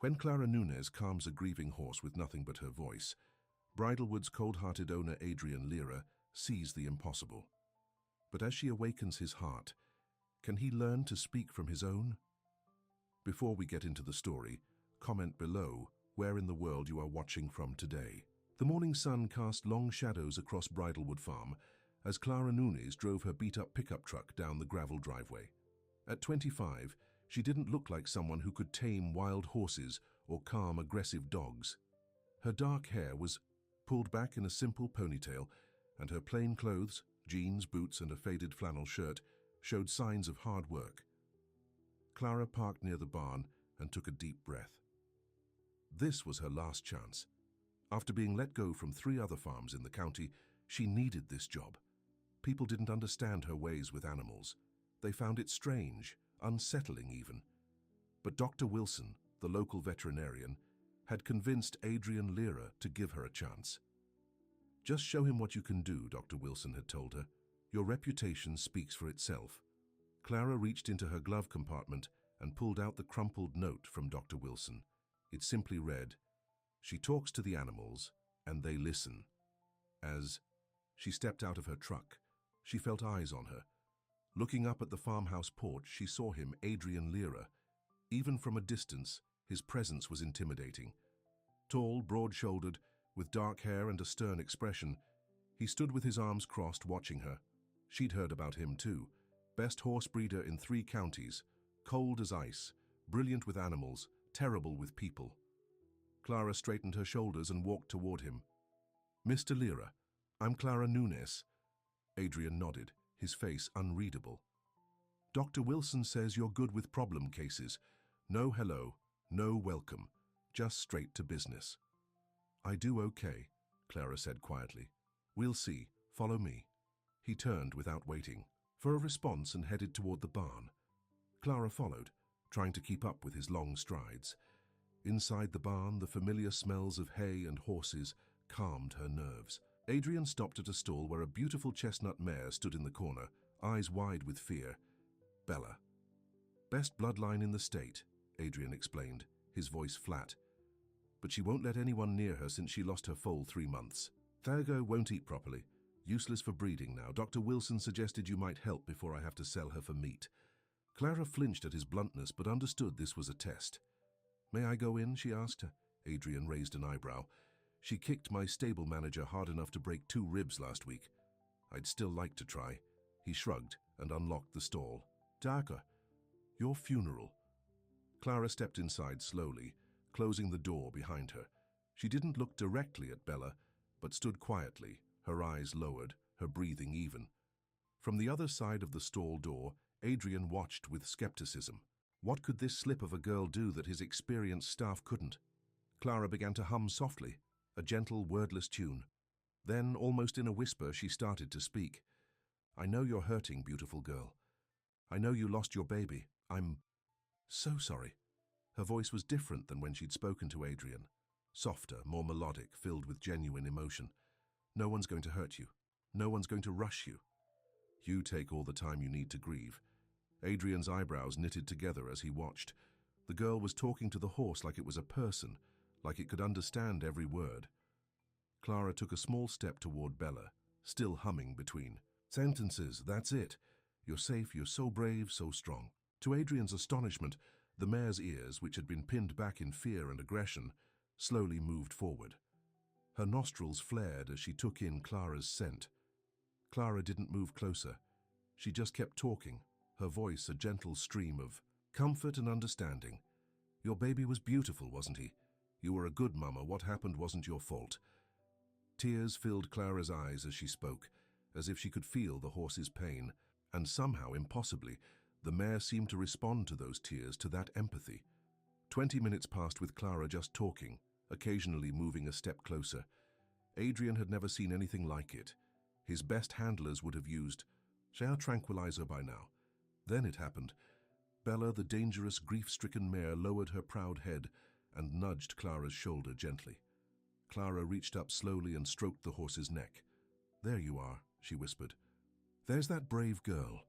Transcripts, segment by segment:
When Clara Nunes calms a grieving horse with nothing but her voice, Bridlewood's cold-hearted owner Adrian Lira sees the impossible. But as she awakens his heart, can he learn to speak from his own? Before we get into the story, comment below where in the world you are watching from today. The morning sun cast long shadows across Bridlewood Farm as Clara Nunes drove her beat-up pickup truck down the gravel driveway. At 25, she didn't look like someone who could tame wild horses or calm aggressive dogs. Her dark hair was pulled back in a simple ponytail, and her plain clothes, jeans, boots, and a faded flannel shirt, showed signs of hard work. Clara parked near the barn and took a deep breath. This was her last chance. After being let go from 3 other farms in the county, she needed this job. People didn't understand her ways with animals. They found it strange, unsettling even. But Dr. Wilson, the local veterinarian, had convinced Adrian Lira to give her a chance. "Just show him what you can do," Dr. Wilson had told her. "Your reputation speaks for itself." Clara reached into her glove compartment and pulled out the crumpled note from Dr. Wilson. It simply read, "She talks to the animals, and they listen." As she stepped out of her truck, she felt eyes on her. Looking up at the farmhouse porch, she saw him, Adrian Lira. Even from a distance, his presence was intimidating. Tall, broad-shouldered, with dark hair and a stern expression, he stood with his arms crossed, watching her. She'd heard about him too. Best horse breeder in 3 counties, cold as ice, brilliant with animals, terrible with people. Clara straightened her shoulders and walked toward him. "Mr. Lira, I'm Clara Nunes." Adrian nodded, his face unreadable. "Dr. Wilson says you're good with problem cases. No hello, no welcome, just straight to business." "I do okay," Clara said quietly. "We'll see. Follow me." He turned without waiting for a response and headed toward the barn. Clara followed, trying to keep up with his long strides. Inside the barn, the familiar smells of hay and horses calmed her nerves. Adrian stopped at a stall where a beautiful chestnut mare stood in the corner, eyes wide with fear. "Bella. Best bloodline in the state," Adrian explained, his voice flat. "But she won't let anyone near her since she lost her foal 3 months. Thargo won't eat properly. Useless for breeding now. Dr. Wilson suggested you might help before I have to sell her for meat." Clara flinched at his bluntness but understood this was a test. "May I go in?" she asked. Adrian raised an eyebrow. "She kicked my stable manager hard enough to break 2 ribs last week. I'd still like to try." He shrugged and unlocked the stall. "Darker. Your funeral." Clara stepped inside slowly, closing the door behind her. She didn't look directly at Bella, but stood quietly, her eyes lowered, her breathing even. From the other side of the stall door, Adrian watched with skepticism. What could this slip of a girl do that his experienced staff couldn't? Clara began to hum softly, a gentle, wordless tune. Then, almost in a whisper, she started to speak. "I know you're hurting, beautiful girl. I know you lost your baby. I'm so sorry." Her voice was different than when she'd spoken to Adrian. Softer, more melodic, filled with genuine emotion. "No one's going to hurt you. No one's going to rush you. You take all the time you need to grieve." Adrian's eyebrows knitted together as he watched. The girl was talking to the horse like it was a person, like it could understand every word. Clara took a small step toward Bella, still humming between sentences. "That's it. You're safe, you're so brave, so strong." To Adrian's astonishment, the mare's ears, which had been pinned back in fear and aggression, slowly moved forward. Her nostrils flared as she took in Clara's scent. Clara didn't move closer. She just kept talking, her voice a gentle stream of comfort and understanding. "Your baby was beautiful, wasn't he? You were a good mama. What happened wasn't your fault." Tears filled Clara's eyes as she spoke, as if she could feel the horse's pain, and somehow, impossibly, the mare seemed to respond to those tears, to that empathy. 20 minutes passed with Clara just talking, occasionally moving a step closer. Adrian had never seen anything like it. His best handlers would have used a tranquilizer by now. Then it happened. Bella, the dangerous, grief-stricken mare, lowered her proud head and nudged Clara's shoulder gently. Clara reached up slowly and stroked the horse's neck. "There you are," she whispered. "There's that brave girl."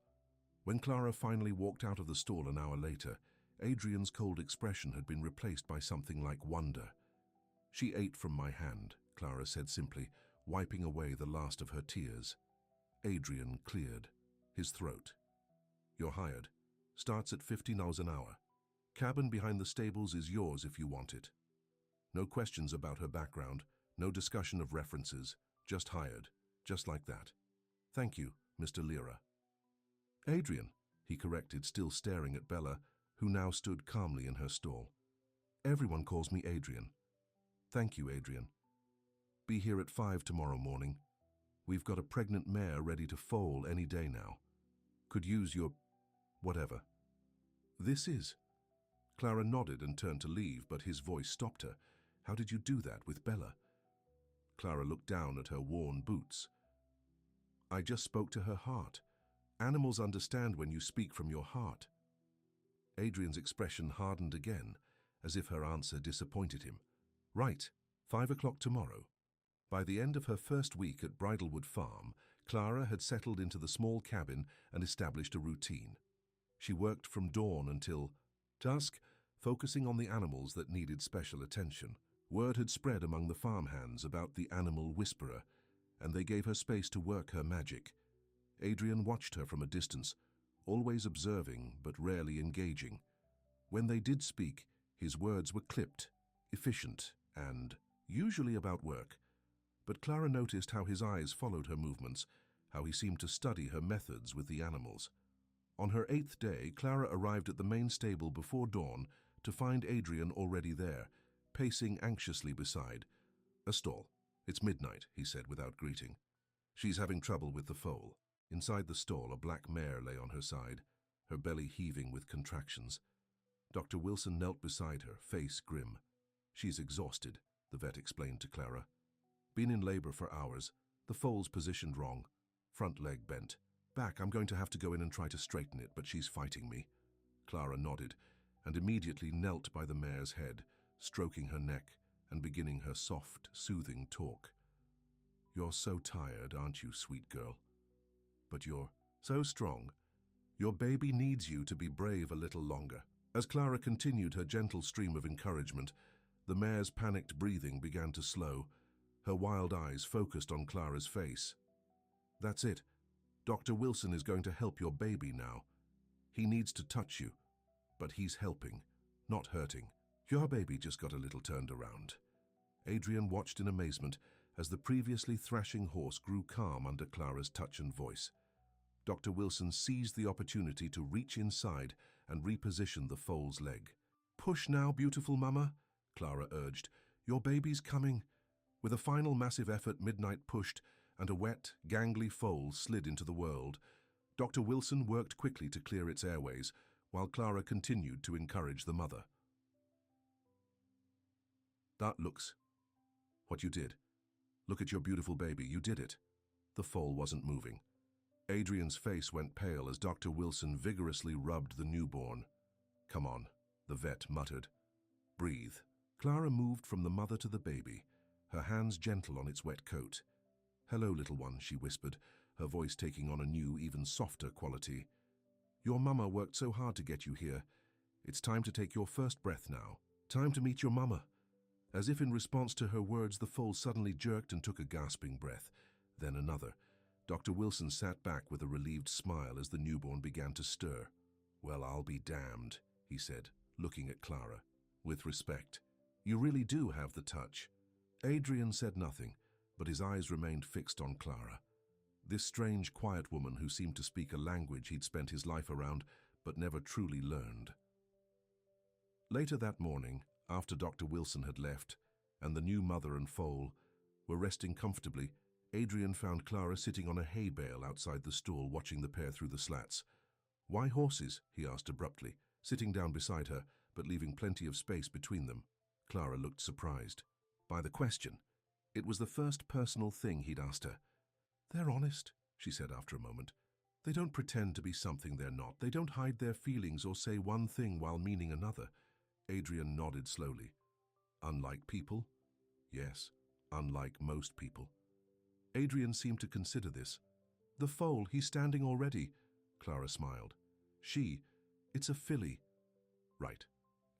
When Clara finally walked out of the stall an hour later, Adrian's cold expression had been replaced by something like wonder. "She ate from my hand," Clara said simply, wiping away the last of her tears. Adrian cleared his throat. "You're hired. Starts at $50 an hour. Cabin behind the stables is yours if you want it." No questions about her background, no discussion of references, just hired, just like that. "Thank you, Mr. Lira." "Adrian," he corrected, still staring at Bella, who now stood calmly in her stall. "Everyone calls me Adrian." "Thank you, Adrian. Be here at 5 tomorrow morning. We've got a pregnant mare ready to foal any day now. Could use your... whatever." "This is..." Clara nodded and turned to leave, but his voice stopped her. "How did you do that with Bella?" Clara looked down at her worn boots. "I just spoke to her heart. Animals understand when you speak from your heart." Adrian's expression hardened again, as if her answer disappointed him. "Right, 5 o'clock tomorrow." By the end of her first week at Bridlewood Farm, Clara had settled into the small cabin and established a routine. She worked from dawn until dusk, focusing on the animals that needed special attention. Word had spread among the farmhands about the animal whisperer, and they gave her space to work her magic. Adrian watched her from a distance, always observing but rarely engaging. When they did speak, his words were clipped, efficient, and usually about work. But Clara noticed how his eyes followed her movements, how he seemed to study her methods with the animals. On her 8th day, Clara arrived at the main stable before dawn to find Adrian already there, pacing anxiously beside a stall. "It's midnight," he said without greeting. "She's having trouble with the foal." Inside the stall, a black mare lay on her side, her belly heaving with contractions. Dr. Wilson knelt beside her, face grim. "She's exhausted," the vet explained to Clara. "Been in labor for hours. The foal's positioned wrong. Front leg bent. Back, I'm going to have to go in and try to straighten it, but she's fighting me." Clara nodded and immediately knelt by the mare's head, stroking her neck and beginning her soft, soothing talk. "You're so tired, aren't you, sweet girl? But you're so strong. Your baby needs you to be brave a little longer." As Clara continued her gentle stream of encouragement, the mare's panicked breathing began to slow, her wild eyes focused on Clara's face. "That's it. Dr. Wilson is going to help your baby now. He needs to touch you, but he's helping, not hurting. Your baby just got a little turned around." Adrian watched in amazement as the previously thrashing horse grew calm under Clara's touch and voice. Dr. Wilson seized the opportunity to reach inside and reposition the foal's leg. "Push now, beautiful mama," Clara urged. "Your baby's coming." With a final massive effort, Midnight pushed, and a wet, gangly foal slid into the world. Dr. Wilson worked quickly to clear its airways, while Clara continued to encourage the mother. "That looks what you did. Look at your beautiful baby, you did it." The foal wasn't moving. Adrian's face went pale as Dr. Wilson vigorously rubbed the newborn. "Come on," the vet muttered. "Breathe." Clara moved from the mother to the baby, her hands gentle on its wet coat. "Hello, little one," she whispered, her voice taking on a new, even softer quality. "Your mama worked so hard to get you here. It's time to take your first breath now. Time to meet your mama." As if in response to her words, the foal suddenly jerked and took a gasping breath, then another. Dr. Wilson sat back with a relieved smile as the newborn began to stir. "Well, I'll be damned," he said, looking at Clara. "With respect, you really do have the touch." Adrian said nothing, but his eyes remained fixed on Clara. This strange, quiet woman who seemed to speak a language he'd spent his life around, but never truly learned. Later that morning, after Dr. Wilson had left, and the new mother and foal were resting comfortably, Adrian found Clara sitting on a hay bale outside the stall watching the pair through the slats. "Why horses?" he asked abruptly, sitting down beside her, but leaving plenty of space between them. Clara looked surprised by the question. It was the first personal thing he'd asked her. "They're honest," she said after a moment. "They don't pretend to be something they're not. They don't hide their feelings or say one thing while meaning another." Adrian nodded slowly. "Unlike people?" "Yes, unlike most people." Adrian seemed to consider this. "The foal, he's standing already." Clara smiled. "It's a filly." Right.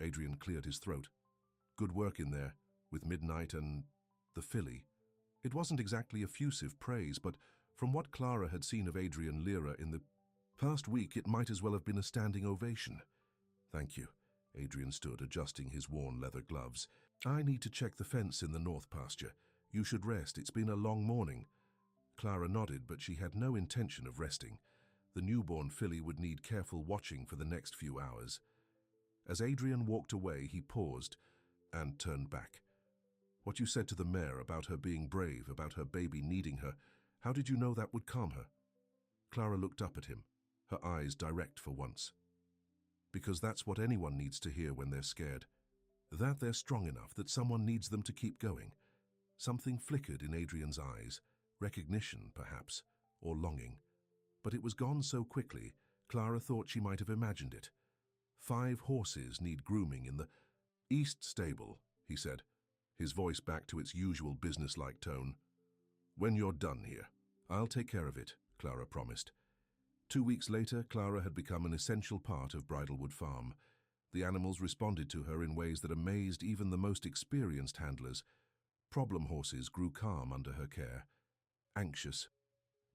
Adrian cleared his throat. Good work in there, with Midnight and the filly. It wasn't exactly effusive praise, but from what Clara had seen of Adrian Lyra in the past week, it might as well have been a standing ovation. Thank you. Adrian stood, adjusting his worn leather gloves. I need to check the fence in the north pasture. You should rest. It's been a long morning. Clara nodded, but she had no intention of resting. The newborn filly would need careful watching for the next few hours. As Adrian walked away, he paused and turned back. What you said to the mare about her being brave, about her baby needing her, how did you know that would calm her? Clara looked up at him, her eyes direct for once. Because that's what anyone needs to hear when they're scared. That they're strong enough, that someone needs them to keep going. Something flickered in Adrian's eyes, recognition, perhaps, or longing. But it was gone so quickly, Clara thought she might have imagined it. 5 horses need grooming in the east stable, he said, his voice back to its usual businesslike tone. When you're done here, I'll take care of it, Clara promised. 2 weeks later, Clara had become an essential part of Bridlewood Farm. The animals responded to her in ways that amazed even the most experienced handlers. Problem horses grew calm under her care, anxious.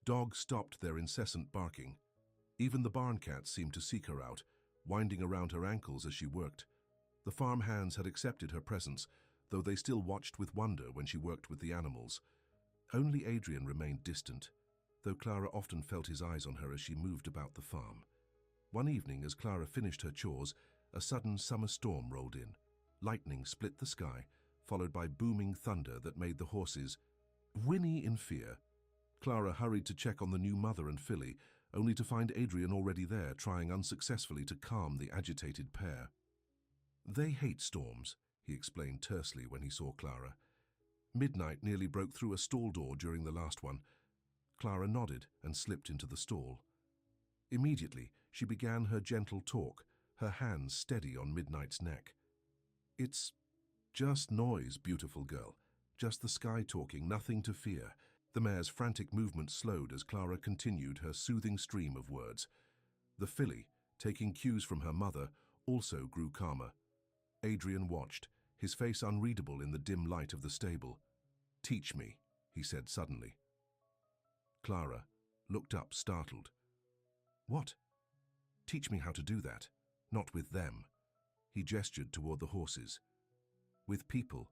Dogs stopped their incessant barking. Even the barn cats seemed to seek her out, winding around her ankles as she worked. The farm hands had accepted her presence, though they still watched with wonder when she worked with the animals. Only Adrian remained distant, though Clara often felt his eyes on her as she moved about the farm. One evening, as Clara finished her chores, a sudden summer storm rolled in. Lightning split the sky, followed by booming thunder that made the horses whinny in fear. Clara hurried to check on the new mother and filly, only to find Adrian already there, trying unsuccessfully to calm the agitated pair. They hate storms, he explained tersely when he saw Clara. Midnight nearly broke through a stall door during the last one. Clara nodded and slipped into the stall. Immediately, she began her gentle talk, her hands steady on Midnight's neck. It's just noise, beautiful girl. Just the sky talking, nothing to fear. The mare's frantic movement slowed as Clara continued her soothing stream of words. The filly, taking cues from her mother, also grew calmer. Adrian watched, his face unreadable in the dim light of the stable. Teach me, he said suddenly. Clara looked up, startled. What? Teach me how to do that. Not with them. He gestured toward the horses. With people.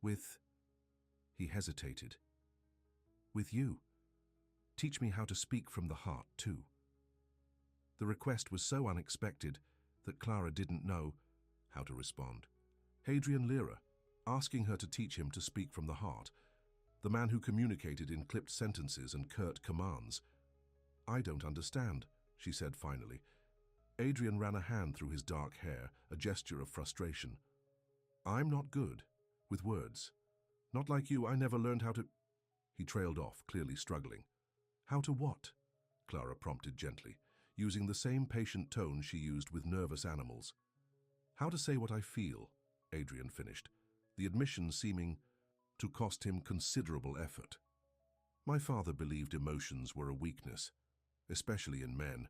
With... He hesitated. With you. Teach me how to speak from the heart, too. The request was so unexpected that Clara didn't know how to respond. Adrian Lyra, asking her to teach him to speak from the heart, the man who communicated in clipped sentences and curt commands. I don't understand, she said finally. Adrian ran a hand through his dark hair, a gesture of frustration. I'm not good with words. Not like you, I never learned how to... He trailed off, clearly struggling. How to what? Clara prompted gently, using the same patient tone she used with nervous animals. How to say what I feel, Adrian finished, the admission seeming to cost him considerable effort. My father believed emotions were a weakness, especially in men,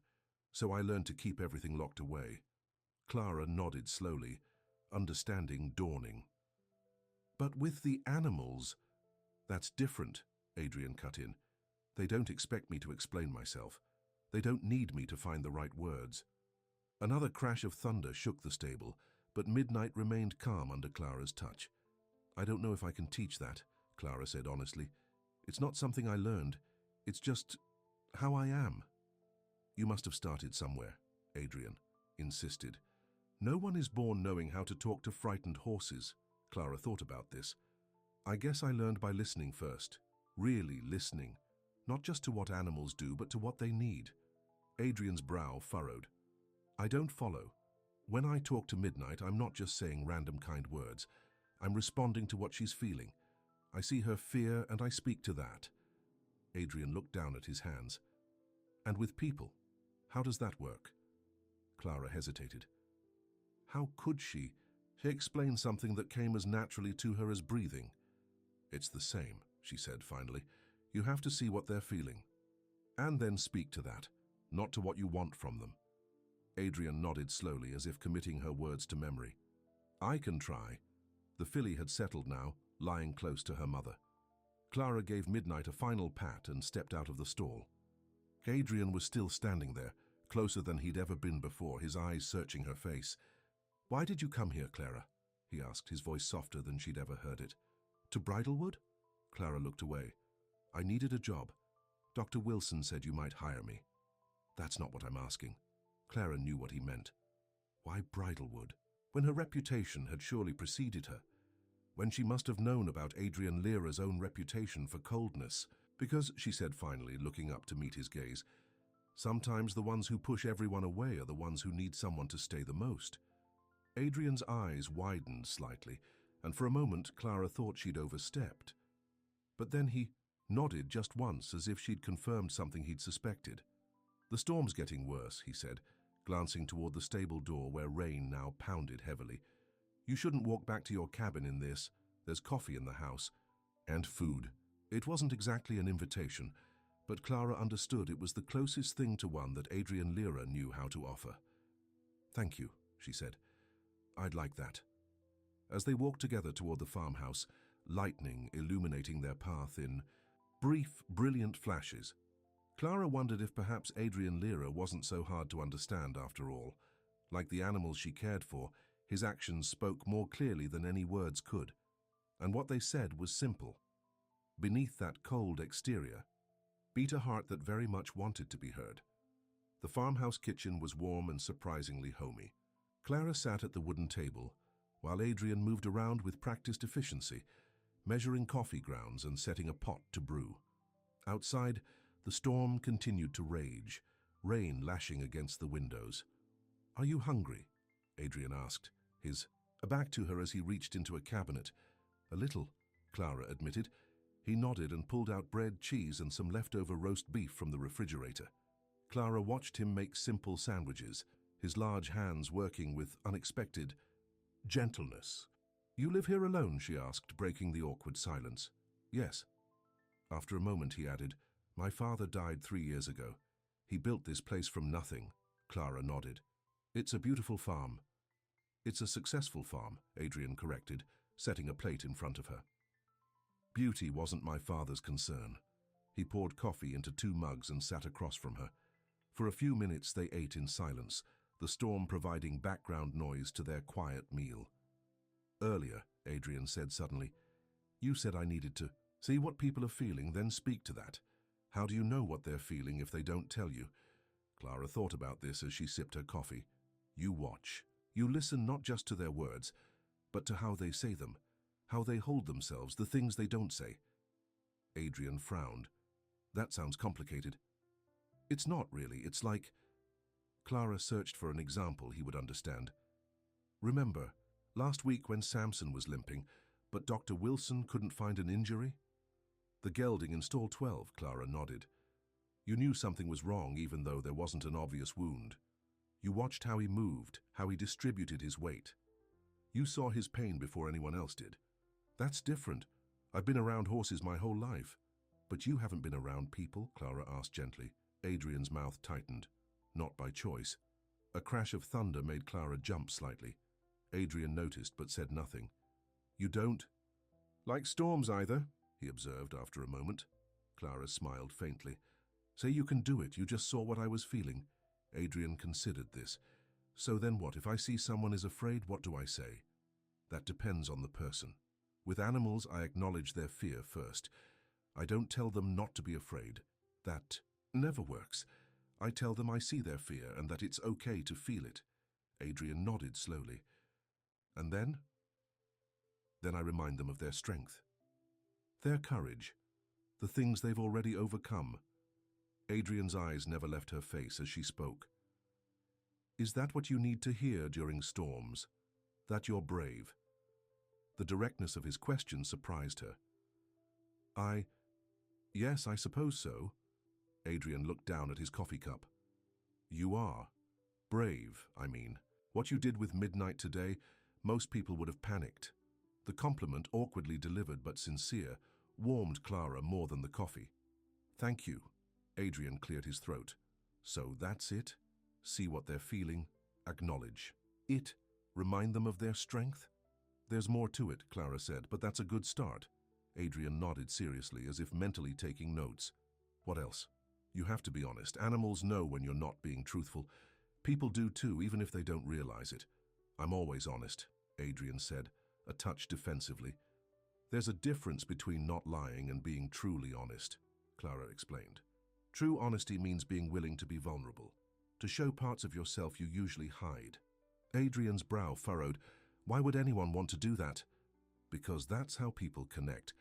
so I learned to keep everything locked away. Clara nodded slowly, understanding dawning. But with the animals, that's different, Adrian cut in. They don't expect me to explain myself. They don't need me to find the right words. Another crash of thunder shook the stable, but Midnight remained calm under Clara's touch. I don't know if I can teach that, Clara said honestly. It's not something I learned. It's just how I am. You must have started somewhere, Adrian insisted. No one is born knowing how to talk to frightened horses. Clara thought about this. I guess I learned by listening first. Really listening. Not just to what animals do, but to what they need. Adrian's brow furrowed. I don't follow. When I talk to Midnight, I'm not just saying random kind words. I'm responding to what she's feeling. I see her fear and I speak to that. Adrian looked down at his hands. And with people, how does that work? Clara hesitated. How could she? She explained something that came as naturally to her as breathing. It's the same, she said finally. You have to see what they're feeling. And then speak to that, not to what you want from them. Adrian nodded slowly, as if committing her words to memory. I can try. The filly had settled now, lying close to her mother. Clara gave Midnight a final pat and stepped out of the stall. Adrian was still standing there, closer than he'd ever been before, his eyes searching her face. Why did you come here, Clara? He asked, his voice softer than she'd ever heard it. To Bridlewood? Clara looked away. I needed a job. Dr. Wilson said you might hire me. That's not what I'm asking. Clara knew what he meant. Why Bridlewood? When her reputation had surely preceded her. When she must have known about Adrian Lyra's own reputation for coldness. Because, she said finally, looking up to meet his gaze, sometimes the ones who push everyone away are the ones who need someone to stay the most. Adrian's eyes widened slightly, and for a moment Clara thought she'd overstepped. But then he nodded just once, as if she'd confirmed something he'd suspected. The storm's getting worse, he said, glancing toward the stable door where rain now pounded heavily. You shouldn't walk back to your cabin in this. There's coffee in the house. And food. It wasn't exactly an invitation, but Clara understood it was the closest thing to one that Adrian Lyra knew how to offer. Thank you, she said. I'd like that. As they walked together toward the farmhouse, lightning illuminating their path in brief, brilliant flashes, Clara wondered if perhaps Adrian Lyra wasn't so hard to understand after all. Like the animals she cared for, his actions spoke more clearly than any words could. And what they said was simple. Beneath that cold exterior beat a heart that very much wanted to be heard. The farmhouse kitchen was warm and surprisingly homey. Clara sat at the wooden table, while Adrian moved around with practiced efficiency, measuring coffee grounds and setting a pot to brew. Outside, the storm continued to rage, rain lashing against the windows. Are you hungry? Adrian asked, his back to her as he reached into a cabinet. A little, Clara admitted. He nodded and pulled out bread, cheese, and some leftover roast beef from the refrigerator. Clara watched him make simple sandwiches, his large hands working with unexpected gentleness. You live here alone? She asked, breaking the awkward silence. Yes. After a moment, he added, My father died 3 years ago. He built this place from nothing. Clara nodded. It's a beautiful farm. It's a successful farm, Adrian corrected, setting a plate in front of her. Beauty wasn't my father's concern. He poured coffee into 2 mugs and sat across from her. For a few minutes they ate in silence, the storm providing background noise to their quiet meal. Earlier, Adrian said suddenly, you said I needed to see what people are feeling, then speak to that. How do you know what they're feeling if they don't tell you? Clara thought about this as she sipped her coffee. You watch. You listen not just to their words, but to how they say them, how they hold themselves, the things they don't say. Adrian frowned. That sounds complicated. It's not really, it's like... Clara searched for an example he would understand. Remember, last week when Samson was limping, but Dr. Wilson couldn't find an injury? The gelding in stall 12, Clara nodded. You knew something was wrong even though there wasn't an obvious wound. You watched how he moved, how he distributed his weight. You saw his pain before anyone else did. That's different. I've been around horses my whole life. But you haven't been around people? Clara asked gently. Adrian's mouth tightened. Not by choice. A crash of thunder made Clara jump slightly. Adrian noticed but said nothing. You don't like storms either, he observed after a moment. Clara smiled faintly. Say you can do it, you just saw what I was feeling. Adrian considered this. So then what? If I see someone is afraid, what do I say? That depends on the person. With animals, I acknowledge their fear first. I don't tell them not to be afraid. That never works. I tell them I see their fear and that it's okay to feel it. Adrian nodded slowly. And then? Then I remind them of their strength. Their courage. The things they've already overcome. Adrian's eyes never left her face as she spoke. Is that what you need to hear during storms? That you're brave? The directness of his question surprised her. Yes, I suppose so. Adrian looked down at his coffee cup. You are. Brave, I mean. What you did with Midnight today, most people would have panicked. The compliment, awkwardly delivered but sincere, warmed Clara more than the coffee. Thank you. Adrian cleared his throat. So that's it? See what they're feeling, acknowledge it, remind them of their strength. There's more to it, Clara said, but that's a good start. Adrian nodded seriously, as if mentally taking notes. What else? You have to be honest. Animals know when you're not being truthful. People do too, even if they don't realize it. I'm always honest, Adrian said, a touch defensively. There's a difference between not lying and being truly honest, Clara explained. True honesty means being willing to be vulnerable, to show parts of yourself you usually hide. Adrian's brow furrowed. Why would anyone want to do that? Because that's how people connect.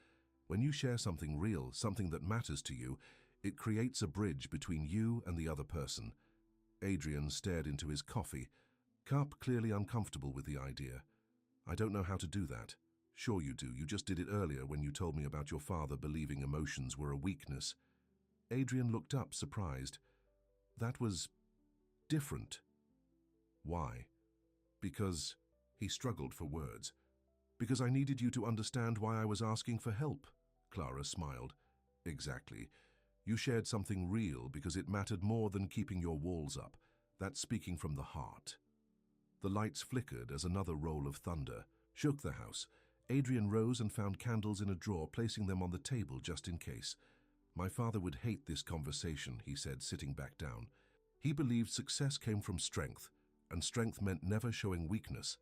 When you share something real, something that matters to you, it creates a bridge between you and the other person. Adrian stared into his coffee, cup clearly uncomfortable with the idea. I don't know how to do that. Sure you do. You just did it earlier when you told me about your father believing emotions were a weakness. Adrian looked up, surprised. That was different. Why? Because he struggled for words. Because I needed you to understand why I was asking for help, Clara smiled. Exactly. You shared something real because it mattered more than keeping your walls up. That's speaking from the heart. The lights flickered as another roll of thunder shook the house. Adrian rose and found candles in a drawer, placing them on the table just in case. My father would hate this conversation, he said, sitting back down. He believed success came from strength, and strength meant never showing weakness.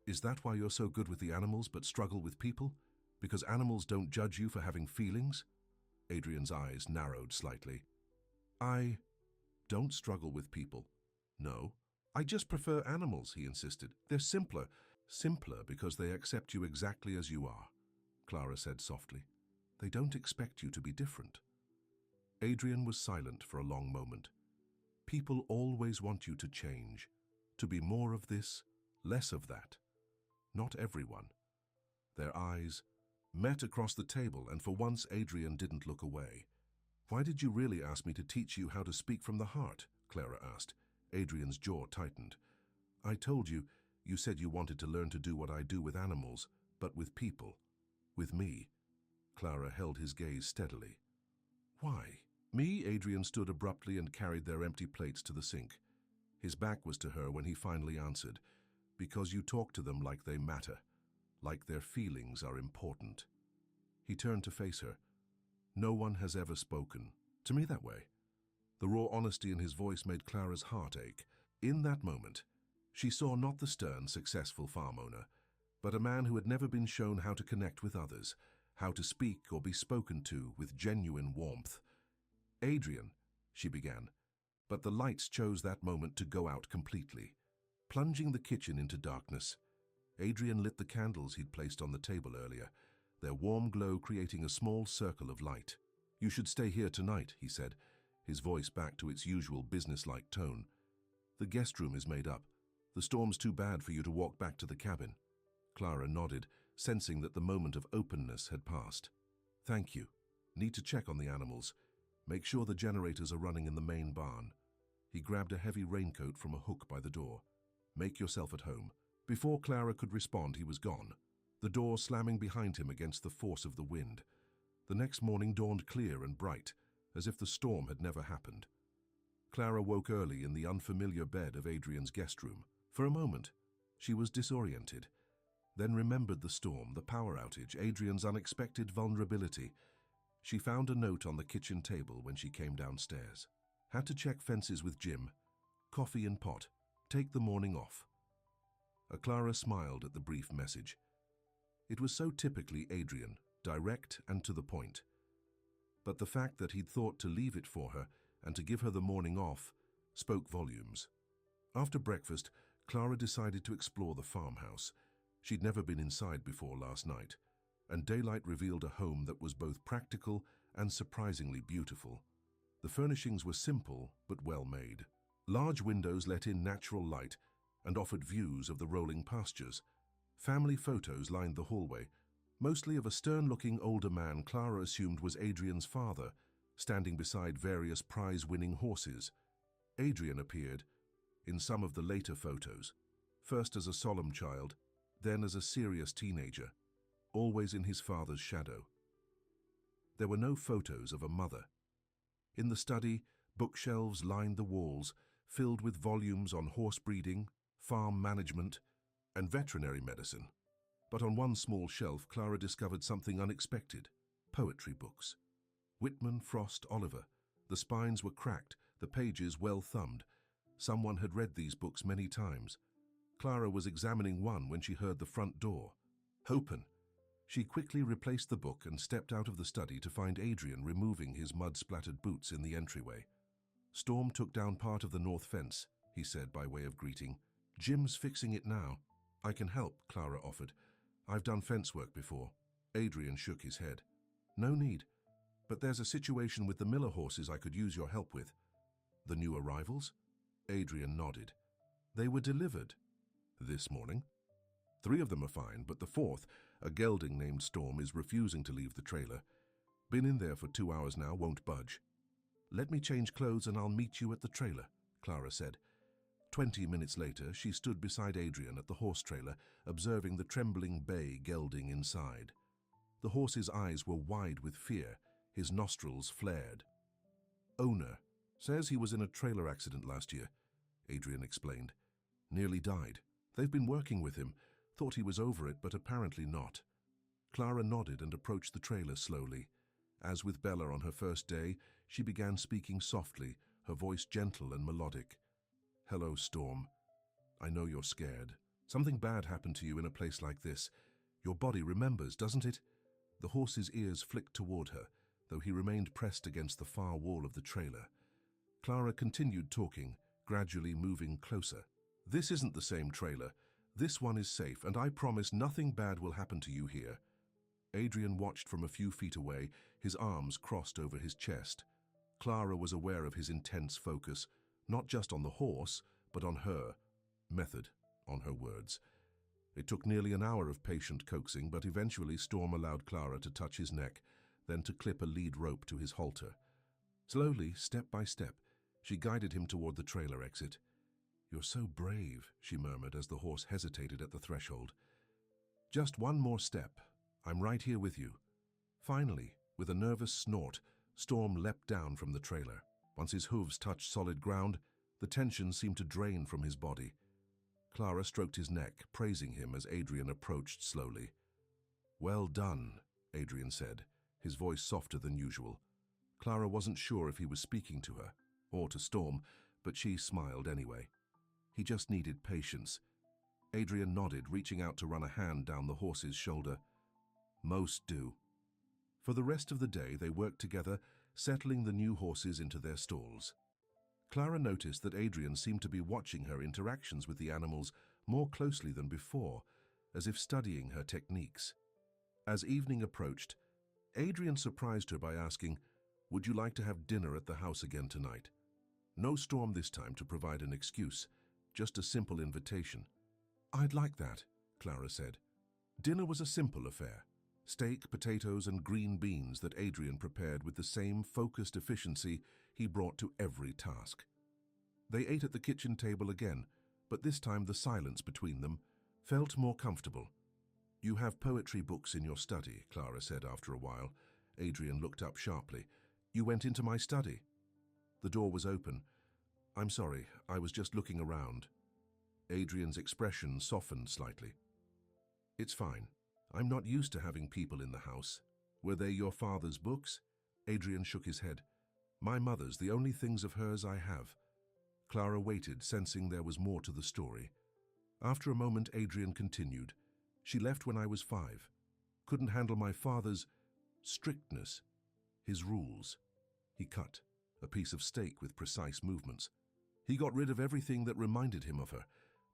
Is that why you're so good with the animals but struggle with people? Because animals don't judge you for having feelings? Adrian's eyes narrowed slightly. I don't struggle with people. No, I just prefer animals, he insisted. They're simpler. Simpler because they accept you exactly as you are, Clara said softly. They don't expect you to be different. Adrian was silent for a long moment. People always want you to change, to be more of this, less of that. Not everyone. Their eyes met across the table, and for once Adrian didn't look away. Why did you really ask me to teach you how to speak from the heart? Clara asked. Adrian's jaw tightened. I told you, you said you wanted to learn to do what I do with animals, but with people. With me. Clara held his gaze steadily. Why? Me? Adrian stood abruptly and carried their empty plates to the sink. His back was to her when he finally answered. Because you talk to them like they matter, like their feelings are important. He turned to face her. No one has ever spoken to me that way. The raw honesty in his voice made Clara's heart ache. In that moment, she saw not the stern, successful farm owner, but a man who had never been shown how to connect with others, how to speak or be spoken to with genuine warmth. Adrian, she began, but the lights chose that moment to go out completely. Plunging the kitchen into darkness, Adrian lit the candles he'd placed on the table earlier, their warm glow creating a small circle of light. You should stay here tonight, he said, his voice back to its usual businesslike tone. The guest room is made up. The storm's too bad for you to walk back to the cabin. Clara nodded, sensing that the moment of openness had passed. Thank you. Need to check on the animals. Make sure the generators are running in the main barn. He grabbed a heavy raincoat from a hook by the door. Make yourself at home. Before Clara could respond, he was gone, the door slamming behind him against the force of the wind. The next morning dawned clear and bright, as if the storm had never happened. Clara woke early in the unfamiliar bed of Adrian's guest room. For a moment, she was disoriented, then remembered the storm, the power outage, Adrian's unexpected vulnerability. She found a note on the kitchen table when she came downstairs. Had to check fences with Jim. Coffee and pot. Take the morning off. Clara smiled at the brief message. It was so typically Adrian, direct and to the point. But the fact that he'd thought to leave it for her and to give her the morning off spoke volumes. After breakfast, Clara decided to explore the farmhouse. She'd never been inside before last night, and daylight revealed a home that was both practical and surprisingly beautiful. The furnishings were simple but well made. Large windows let in natural light and offered views of the rolling pastures. Family photos lined the hallway, mostly of a stern-looking older man Clara assumed was Adrian's father, standing beside various prize-winning horses. Adrian appeared in some of the later photos, first as a solemn child, then as a serious teenager, always in his father's shadow. There were no photos of a mother. In the study, bookshelves lined the walls, filled with volumes on horse breeding, farm management, and veterinary medicine. But on one small shelf, Clara discovered something unexpected: poetry books. Whitman, Frost, Oliver. The spines were cracked, the pages well thumbed. Someone had read these books many times. Clara was examining one when she heard the front door open. She quickly replaced the book and stepped out of the study to find Adrian removing his mud-splattered boots in the entryway. "Storm took down part of the north fence," he said by way of greeting. "Jim's fixing it now." "I can help," Clara offered. "I've done fence work before." Adrian shook his head. "No need, but there's a situation with the Miller horses I could use your help with." "The new arrivals?" Adrian nodded. "They were delivered this morning. 3 of them are fine, but the 4th, a gelding named Storm, is refusing to leave the trailer. Been in there for 2 hours now, won't budge." "Let me change clothes and I'll meet you at the trailer," Clara said. 20 minutes later, she stood beside Adrian at the horse trailer, observing the trembling bay gelding inside. The horse's eyes were wide with fear, his nostrils flared. "Owner says he was in a trailer accident last year," Adrian explained. "Nearly died. They've been working with him. Thought he was over it, but apparently not." Clara nodded and approached the trailer slowly. As with Bella on her first day, she began speaking softly, her voice gentle and melodic. "Hello, Storm. I know you're scared. Something bad happened to you in a place like this. Your body remembers, doesn't it?" The horse's ears flicked toward her, though he remained pressed against the far wall of the trailer. Clara continued talking, gradually moving closer. "This isn't the same trailer. This one is safe, and I promise nothing bad will happen to you here." Adrian watched from a few feet away, his arms crossed over his chest. Clara was aware of his intense focus, not just on the horse, but on her method, on her words. It took nearly an hour of patient coaxing, but eventually Storm allowed Clara to touch his neck, then to clip a lead rope to his halter. Slowly, step by step, she guided him toward the trailer exit. "You're so brave," she murmured as the horse hesitated at the threshold. "Just one more step. I'm right here with you." Finally, with a nervous snort, Storm leapt down from the trailer. Once his hooves touched solid ground, the tension seemed to drain from his body. Clara stroked his neck, praising him as Adrian approached slowly. "Well done," Adrian said, his voice softer than usual. Clara wasn't sure if he was speaking to her, or to Storm, but she smiled anyway. He just needed patience. Adrian nodded, reaching out to run a hand down the horse's shoulder. "Most do." For the rest of the day, they worked together, settling the new horses into their stalls. Clara noticed that Adrian seemed to be watching her interactions with the animals more closely than before, as if studying her techniques. As evening approached, Adrian surprised her by asking, "Would you like to have dinner at the house again tonight?" No Storm this time to provide an excuse, just a simple invitation. "I'd like that," Clara said. Dinner was a simple affair. Steak, potatoes, and green beans that Adrian prepared with the same focused efficiency he brought to every task. They ate at the kitchen table again, but this time the silence between them felt more comfortable. "You have poetry books in your study," Clara said after a while. Adrian looked up sharply. "You went into my study?" The door was open. "I'm sorry, I was just looking around." Adrian's expression softened slightly. "It's fine. I'm not used to having people in the house. Were they your father's books?" Adrian shook his head. "My mother's, the only things of hers I have." Clara waited, sensing there was more to the story. After a moment, Adrian continued. "She left when I was 5. Couldn't handle my father's strictness, his rules." He cut a piece of steak with precise movements. "He got rid of everything that reminded him of her,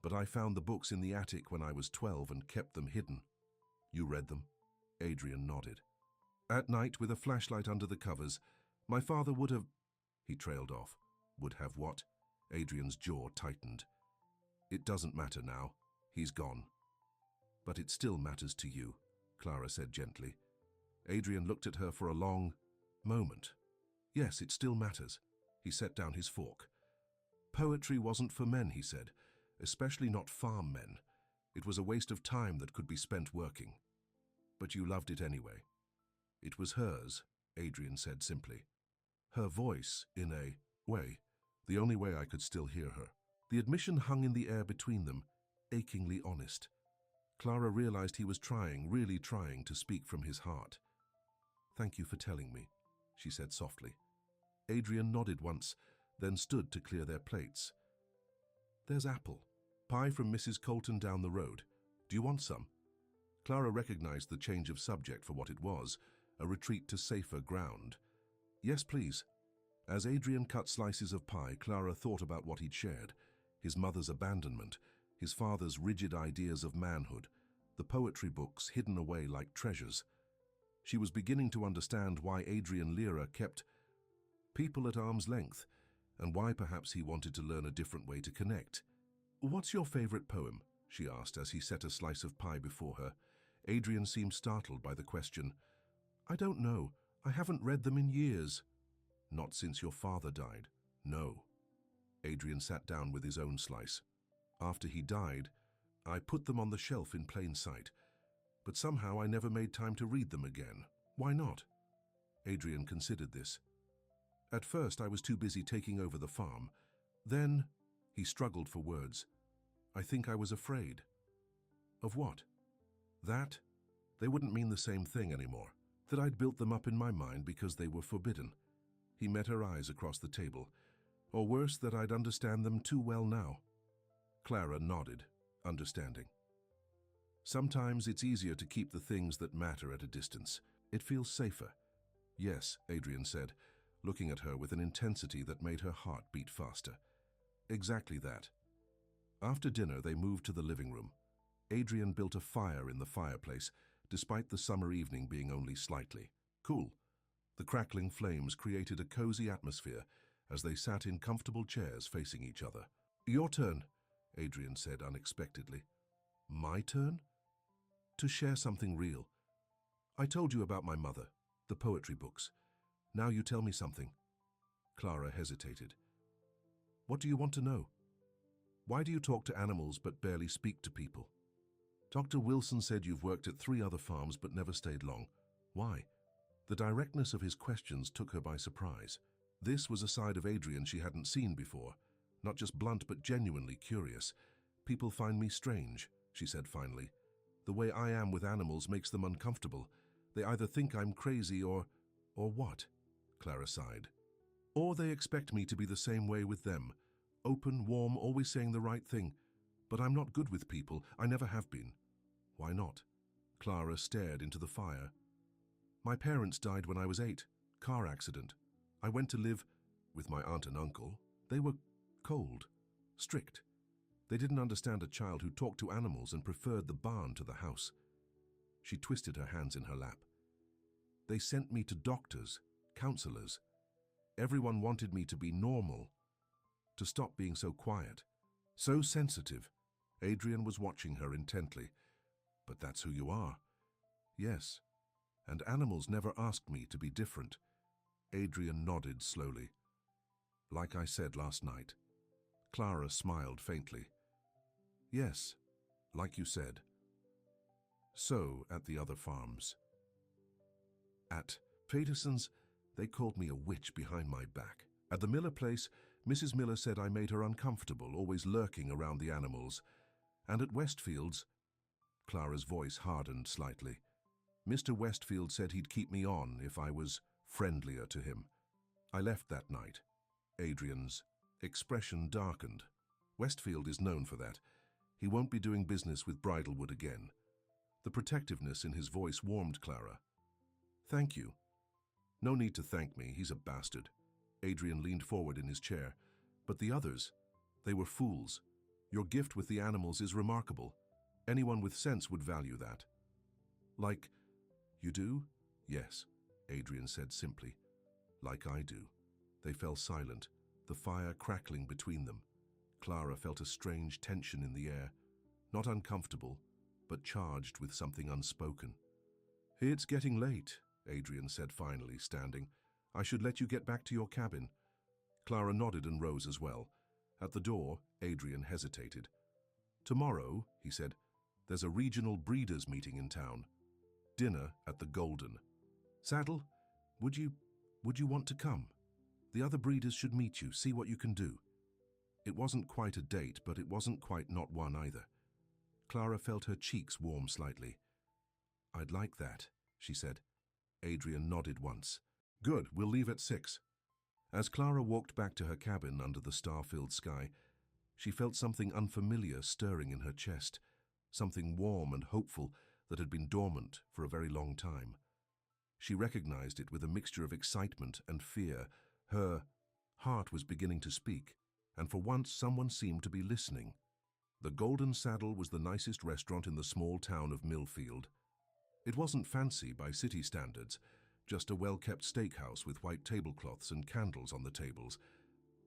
but I found the books in the attic when I was 12 and kept them hidden." "You read them?" Adrian nodded. "At night, with a flashlight under the covers. My father would have—" He trailed off. "Would have what?" Adrian's jaw tightened. "It doesn't matter now. He's gone." "But it still matters to you," Clara said gently. Adrian looked at her for a long moment. "Yes, it still matters." He set down his fork. "Poetry wasn't for men," he said, "especially not farm men. It was a waste of time that could be spent working. But you loved it anyway." "It was hers," Adrian said simply. "Her voice, in a way. The only way I could still hear her. The admission hung in the air between them, achingly honest. Clara realized he was trying, really trying to speak from his heart. "Thank you for telling me," she said softly. Adrian nodded once, then stood to clear their plates. "There's apple. Pie from Mrs. Colton down the road. Do you want some?" Clara recognized the change of subject for what it was, a retreat to safer ground. "Yes, please." As Adrian cut slices of pie, Clara thought about what he'd shared. His mother's abandonment, his father's rigid ideas of manhood, the poetry books hidden away like treasures. She was beginning to understand why Adrian Lira kept people at arm's length, and why perhaps he wanted to learn a different way to connect. "What's your favorite poem?" she asked as he set a slice of pie before her. Adrian seemed startled by the question. "I don't know. I haven't read them in years." "Not since your father died?" "No." Adrian sat down with his own slice. "After he died, I put them on the shelf in plain sight, but somehow I never made time to read them again. Why not?" Adrian considered this. "At first I was too busy taking over the farm. Then," he struggled for words, "I think I was afraid." "Of what?" "That they wouldn't mean the same thing anymore. That I'd built them up in my mind because they were forbidden." He met her eyes across the table. "Or worse, that I'd understand them too well now." Clara nodded, understanding. "Sometimes it's easier to keep the things that matter at a distance. It feels safer." "Yes," Adrian said, looking at her with an intensity that made her heart beat faster. "Exactly that." After dinner, they moved to the living room. Adrian built a fire in the fireplace, despite the summer evening being only slightly cool. The crackling flames created a cozy atmosphere as they sat in comfortable chairs facing each other. "Your turn," Adrian said unexpectedly. "My turn?" "To share something real. I told you about my mother, the poetry books. Now you tell me something." Clara hesitated. "What do you want to know?" "Why do you talk to animals but barely speak to people?" "Dr. Wilson said you've worked at 3 other farms but never stayed long. Why?" The directness of his questions took her by surprise. This was a side of Adrian she hadn't seen before, not just blunt but genuinely curious. "People find me strange," she said finally. "The way I am with animals makes them uncomfortable. They either think I'm crazy or what?" Clara sighed. "Or they expect me to be the same way with them. Open, warm, always saying the right thing. But I'm not good with people. I never have been." "Why not?" Clara stared into the fire. "My parents died when I was 8. Car accident. I went to live with my aunt and uncle. They were cold, strict. They didn't understand a child who talked to animals and preferred the barn to the house." She twisted her hands in her lap. "They sent me to doctors, counselors. Everyone wanted me to be normal, to stop being so quiet, so sensitive." Adrian was watching her intently. "But that's who you are." "Yes. And animals never asked me to be different." Adrian nodded slowly. "Like I said last night." Clara smiled faintly. "Yes, like you said." "So, at the other farms?" "At Peterson's, they called me a witch behind my back. At the Miller place, Mrs. Miller said I made her uncomfortable, always lurking around the animals. And at Westfield's—" Clara's voice hardened slightly. "Mr. Westfield said he'd keep me on if I was friendlier to him. I left that night." Adrian's expression darkened. "Westfield is known for that. He won't be doing business with Bridlewood again." The protectiveness in his voice warmed Clara. "Thank you." "No need to thank me, he's a bastard." Adrian leaned forward in his chair. "But the others, they were fools. Your gift with the animals is remarkable. Anyone with sense would value that." "Like you do?" "Yes," Adrian said simply. "Like I do." They fell silent, the fire crackling between them. Clara felt a strange tension in the air, not uncomfortable, but charged with something unspoken. "It's getting late," Adrian said finally, standing. "I should let you get back to your cabin." Clara nodded and rose as well. At the door, Adrian hesitated. "Tomorrow," he said, "there's a regional breeders' meeting in town. Dinner at the Golden. Saddle, would you want to come?" The other breeders should meet you, see what you can do. It wasn't quite a date, but it wasn't quite not one either. Clara felt her cheeks warm slightly. I'd like that, she said. Adrian nodded once. Good, we'll leave at 6. As Clara walked back to her cabin under the star-filled sky, she felt something unfamiliar stirring in her chest, something warm and hopeful that had been dormant for a very long time. She recognized it with a mixture of excitement and fear. Her heart was beginning to speak, and for once someone seemed to be listening. The Golden Saddle was the nicest restaurant in the small town of Millfield. It wasn't fancy by city standards, just a well-kept steakhouse with white tablecloths and candles on the tables,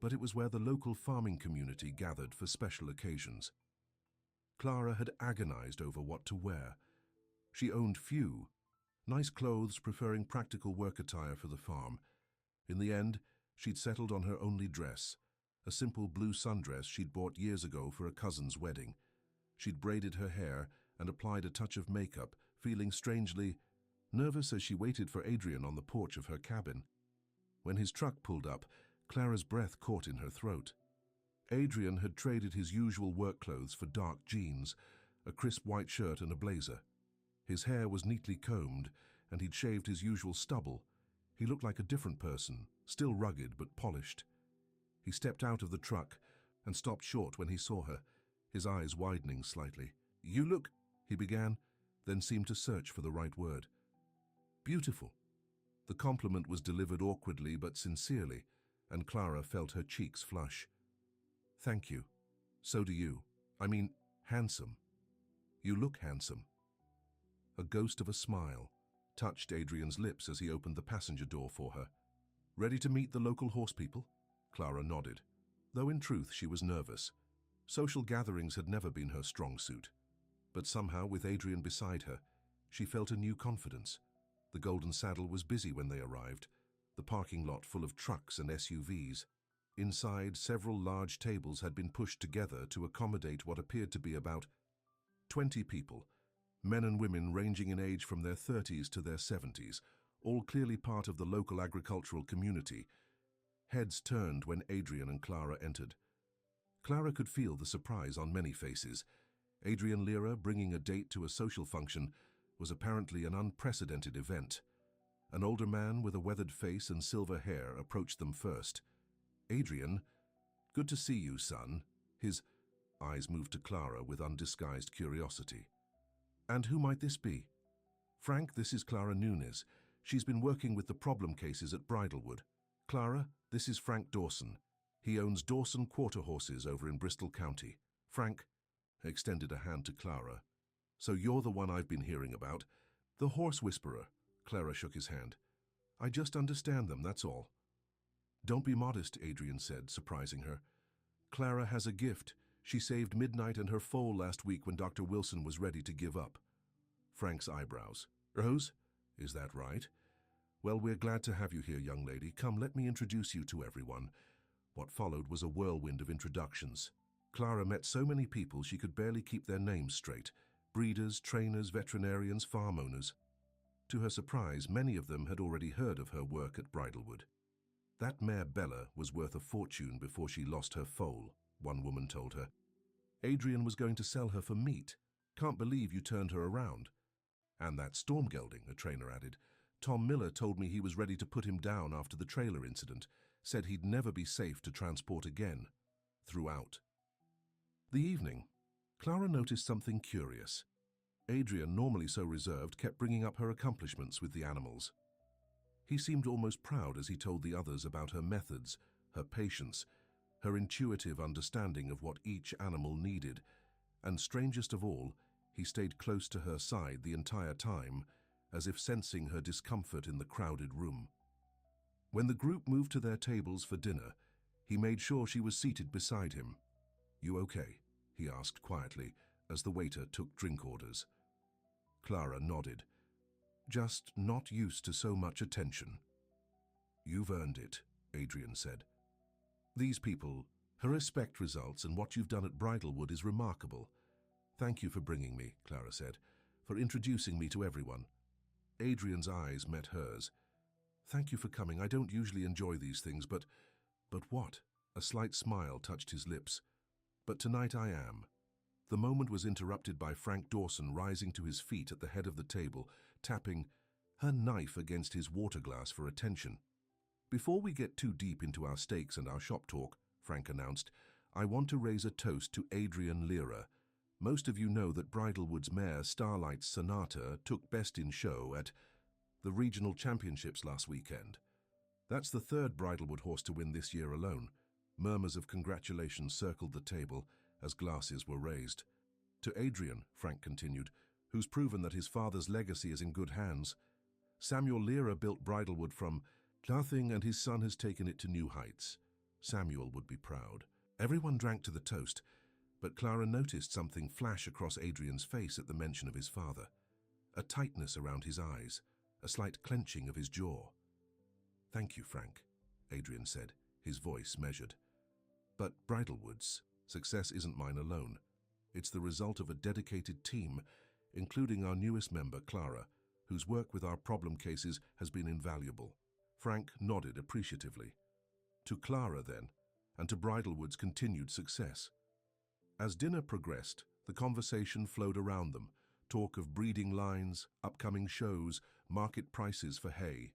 but it was where the local farming community gathered for special occasions. Clara had agonized over what to wear. She owned few, nice clothes, preferring practical work attire for the farm. In the end, she'd settled on her only dress, a simple blue sundress she'd bought years ago for a cousin's wedding. She'd braided her hair and applied a touch of makeup, feeling strangely nervous as she waited for Adrian on the porch of her cabin. When his truck pulled up, Clara's breath caught in her throat. Adrian had traded his usual work clothes for dark jeans, a crisp white shirt and a blazer. His hair was neatly combed, and he'd shaved his usual stubble. He looked like a different person, still rugged but polished. He stepped out of the truck and stopped short when he saw her, his eyes widening slightly. "You look," he began, then seemed to search for the right word. "Beautiful." The compliment was delivered awkwardly but sincerely, and Clara felt her cheeks flush. "Thank you. So do you. I mean, handsome. You look handsome." A ghost of a smile touched Adrian's lips as he opened the passenger door for her. "Ready to meet the local horse people?" Clara nodded, though in truth she was nervous. Social gatherings had never been her strong suit. But somehow, with Adrian beside her, she felt a new confidence. The Golden Saddle was busy when they arrived, the parking lot full of trucks and SUVs. Inside, several large tables had been pushed together to accommodate what appeared to be about 20 people, men and women ranging in age from their 30s to their 70s, all clearly part of the local agricultural community. Heads turned when Adrian and Clara entered. Clara could feel the surprise on many faces. Adrian Lyra bringing a date to a social function was apparently an unprecedented event. An older man with a weathered face and silver hair approached them first. "Adrian, good to see you, son." His eyes moved to Clara with undisguised curiosity. "And who might this be?" "Frank, this is Clara Nunes. She's been working with the problem cases at Bridlewood." "Clara, this is Frank Dawson. He owns Dawson Quarter Horses over in Bristol County." Frank extended a hand to Clara. "So you're the one I've been hearing about." "The Horse Whisperer." Clara shook his hand. "I just understand them, that's all." "Don't be modest," Adrian said, surprising her. "Clara has a gift. She saved Midnight and her foal last week when Dr. Wilson was ready to give up." Frank's eyebrows. "Rose? Is that right? Well, we're glad to have you here, young lady. Come, let me introduce you to everyone." What followed was a whirlwind of introductions. Clara met so many people she could barely keep their names straight. Breeders, trainers, veterinarians, farm owners. To her surprise, many of them had already heard of her work at Bridlewood. "That mare Bella was worth a fortune before she lost her foal," one woman told her. "Adrian was going to sell her for meat. Can't believe you turned her around." "And that storm gelding," a trainer added. "Tom Miller told me he was ready to put him down after the trailer incident, said he'd never be safe to transport again." Throughout the evening, Clara noticed something curious. Adrian, normally so reserved, kept bringing up her accomplishments with the animals. He seemed almost proud as he told the others about her methods, her patience, her intuitive understanding of what each animal needed, and strangest of all, he stayed close to her side the entire time, as if sensing her discomfort in the crowded room. When the group moved to their tables for dinner, he made sure she was seated beside him. "You okay?" he asked quietly as the waiter took drink orders. Clara nodded. "Just not used to so much attention." "You've earned it," Adrian said. "These people, her respect results, and what you've done at Bridlewood is remarkable. Thank you for bringing me," Clara said, "for introducing me to everyone." Adrian's eyes met hers. Thank you for coming. I don't usually enjoy these things, but what? A slight smile touched his lips. But tonight I am. The moment was interrupted by Frank Dawson rising to his feet at the head of the table, tapping her knife against his water glass for attention. Before we get too deep into our steaks and our shop talk, Frank announced, I want to raise a toast to Adrian Lira. Most of you know that Bridlewood's mare Starlight Sonata took best in show at the regional championships last weekend. That's the third Bridlewood horse to win this year alone. Murmurs of congratulations circled the table as glasses were raised. To Adrian, Frank continued, who's proven that his father's legacy is in good hands. Samuel Lira built Bridlewood from nothing and his son has taken it to new heights. Samuel would be proud. Everyone drank to the toast, but Clara noticed something flash across Adrian's face at the mention of his father. A tightness around his eyes, a slight clenching of his jaw. Thank you, Frank, Adrian said, his voice measured. But Bridlewood's success isn't mine alone. It's the result of a dedicated team, including our newest member, Clara, whose work with our problem cases has been invaluable. Frank nodded appreciatively. To Clara, then, and to Bridlewood's continued success. As dinner progressed, the conversation flowed around them, talk of breeding lines, upcoming shows, market prices for hay.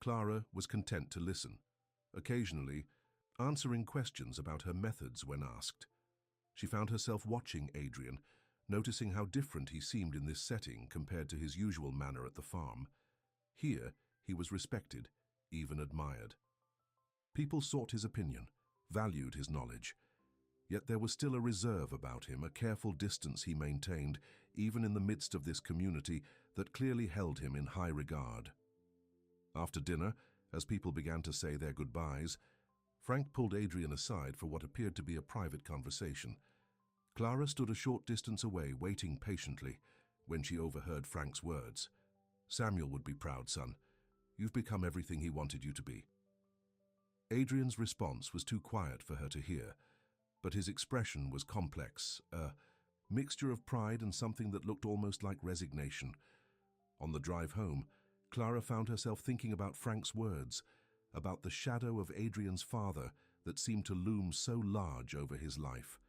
Clara was content to listen, occasionally answering questions about her methods when asked. She found herself watching Adrian, noticing how different he seemed in this setting compared to his usual manner at the farm. Here, he was respected, even admired. People sought his opinion, valued his knowledge. Yet there was still a reserve about him, a careful distance he maintained, even in the midst of this community that clearly held him in high regard. After dinner, as people began to say their goodbyes, Frank pulled Adrian aside for what appeared to be a private conversation. Clara stood a short distance away, waiting patiently, when she overheard Frank's words. Samuel would be proud, son. You've become everything he wanted you to be. Adrian's response was too quiet for her to hear, but his expression was complex, a mixture of pride and something that looked almost like resignation. On the drive home, Clara found herself thinking about Frank's words, about the shadow of Adrian's father that seemed to loom so large over his life.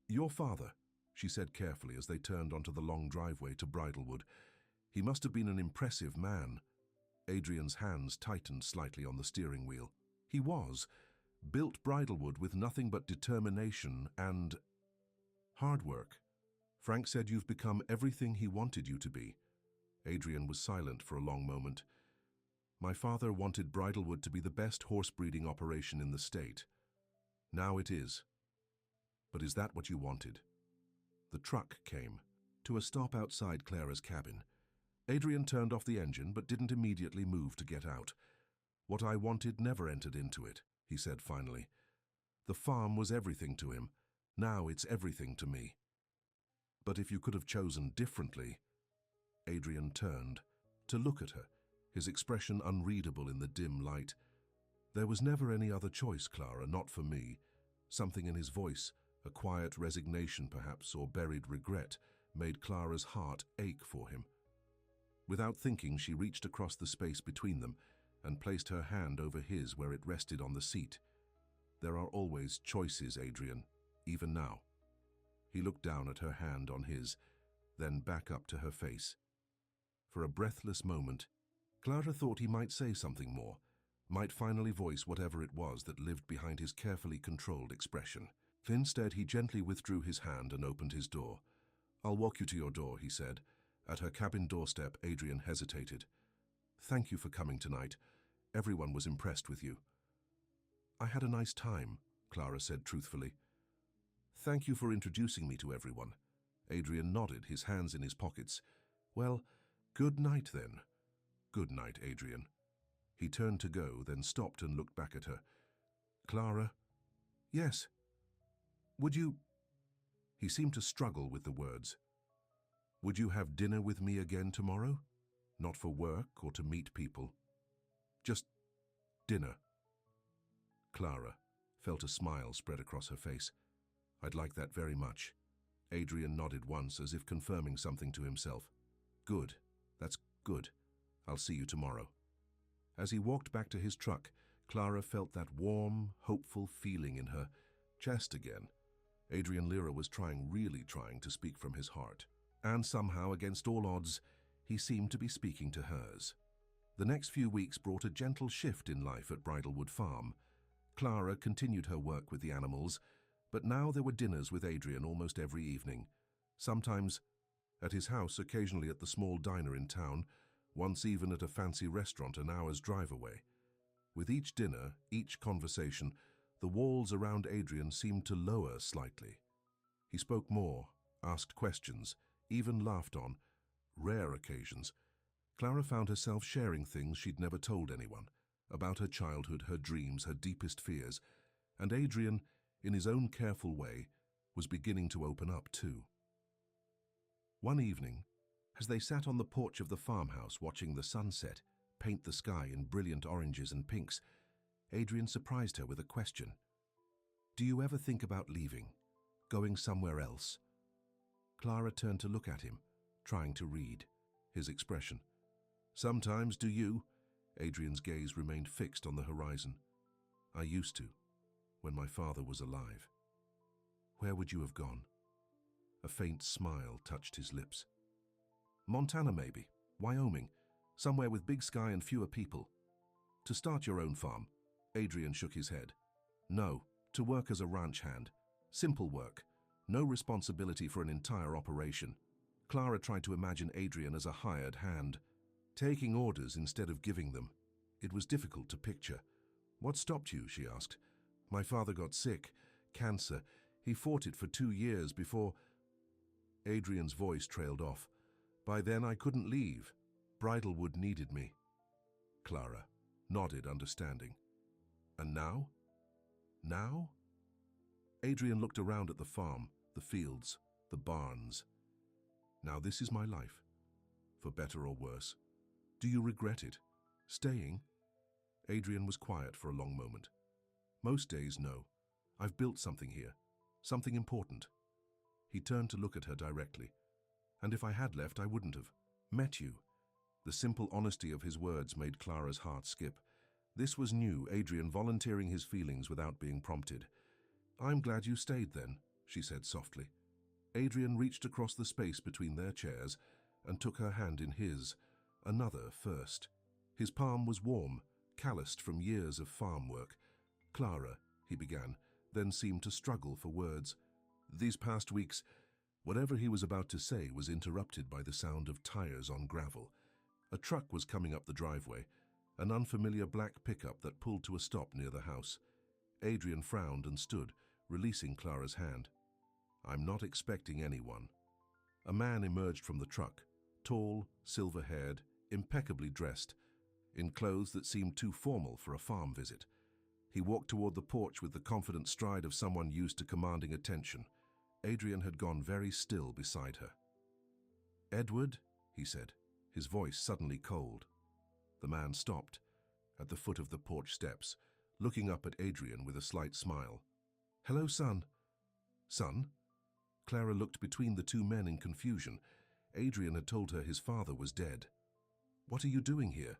Your father, she said carefully as they turned onto the long driveway to Bridlewood. He must have been an impressive man. Adrian's hands tightened slightly on the steering wheel. He was. Built Bridlewood with nothing but determination and hard work. Frank said you've become everything he wanted you to be. Adrian was silent for a long moment. My father wanted Bridlewood to be the best horse breeding operation in the state. Now it is. But is that what you wanted? The truck came to a stop outside Clara's cabin. Adrian turned off the engine but didn't immediately move to get out. What I wanted never entered into it, he said finally. The farm was everything to him. Now it's everything to me. But if you could have chosen differently... Adrian turned to look at her, his expression unreadable in the dim light. There was never any other choice, Clara, not for me. Something in his voice, a quiet resignation perhaps, or buried regret, made Clara's heart ache for him. Without thinking, she reached across the space between them and placed her hand over his where it rested on the seat. There are always choices, Adrian, even now. He looked down at her hand on his, then back up to her face. For a breathless moment, Clara thought he might say something more, might finally voice whatever it was that lived behind his carefully controlled expression. Instead, he gently withdrew his hand and opened his door. I'll walk you to your door, he said. At her cabin doorstep, Adrian hesitated. Thank you for coming tonight. Everyone was impressed with you. I had a nice time, Clara said truthfully. Thank you for introducing me to everyone. Adrian nodded, his hands in his pockets. Well, good night then. Good night, Adrian. He turned to go, then stopped and looked back at her. Clara? Yes. Would you... He seemed to struggle with the words. Would you have dinner with me again tomorrow? Not for work or to meet people. Just dinner. Clara felt a smile spread across her face. I'd like that very much. Adrian nodded once as if confirming something to himself. Good. That's good. I'll see you tomorrow. As he walked back to his truck, Clara felt that warm, hopeful feeling in her chest again. Adrian Lyra was really trying to speak from his heart. And somehow, against all odds, he seemed to be speaking to hers. The next few weeks brought a gentle shift in life at Bridlewood Farm. Clara continued her work with the animals, but now there were dinners with Adrian almost every evening. Sometimes at his house, occasionally at the small diner in town, once even at a fancy restaurant an hour's drive away. With each dinner, each conversation, the walls around Adrian seemed to lower slightly. He spoke more, asked questions, even laughed on rare occasions. Clara found herself sharing things she'd never told anyone, about her childhood, her dreams, her deepest fears, and Adrian, in his own careful way, was beginning to open up too. One evening, as they sat on the porch of the farmhouse watching the sunset paint the sky in brilliant oranges and pinks, Adrian surprised her with a question. "Do you ever think about leaving, going somewhere else?" Clara turned to look at him, trying to read his expression. "Sometimes, do you?" Adrian's gaze remained fixed on the horizon. "I used to, when my father was alive." "Where would you have gone?" A faint smile touched his lips. "Montana maybe, Wyoming, somewhere with big sky and fewer people." "To start your own farm?" Adrian shook his head. "No, to work as a ranch hand. Simple work, no responsibility for an entire operation." Clara tried to imagine Adrian as a hired hand, taking orders instead of giving them. It was difficult to picture. "What stopped you?" she asked. "My father got sick, cancer. He fought it for 2 years before—" Adrian's voice trailed off. "By then I couldn't leave. Bridlewood needed me." Clara nodded, understanding. "And now? Now?" Adrian looked around at the farm, the fields, the barns. "Now this is my life, for better or worse. Do you regret it? Staying?" Adrian was quiet for a long moment. "Most days, no. I've built something here, something important." He turned to look at her directly. "And if I had left, I wouldn't have met you." The simple honesty of his words made Clara's heart skip. This was new, Adrian volunteering his feelings without being prompted. "I'm glad you stayed then," she said softly. Adrian reached across the space between their chairs and took her hand in his, another first. His palm was warm, calloused from years of farm work. "Clara," he began, then seemed to struggle for words. "These past weeks—" Whatever he was about to say was interrupted by the sound of tires on gravel. A truck was coming up the driveway, an unfamiliar black pickup that pulled to a stop near the house. Adrian frowned and stood, releasing Clara's hand. "I'm not expecting anyone." A man emerged from the truck, tall, silver-haired, impeccably dressed, in clothes that seemed too formal for a farm visit. He walked toward the porch with the confident stride of someone used to commanding attention. Adrian had gone very still beside her. "Edward," he said, his voice suddenly cold. The man stopped, at the foot of the porch steps, looking up at Adrian with a slight smile. "Hello, son." "Son?" Clara looked between the two men in confusion. Adrian had told her his father was dead. "What are you doing here?"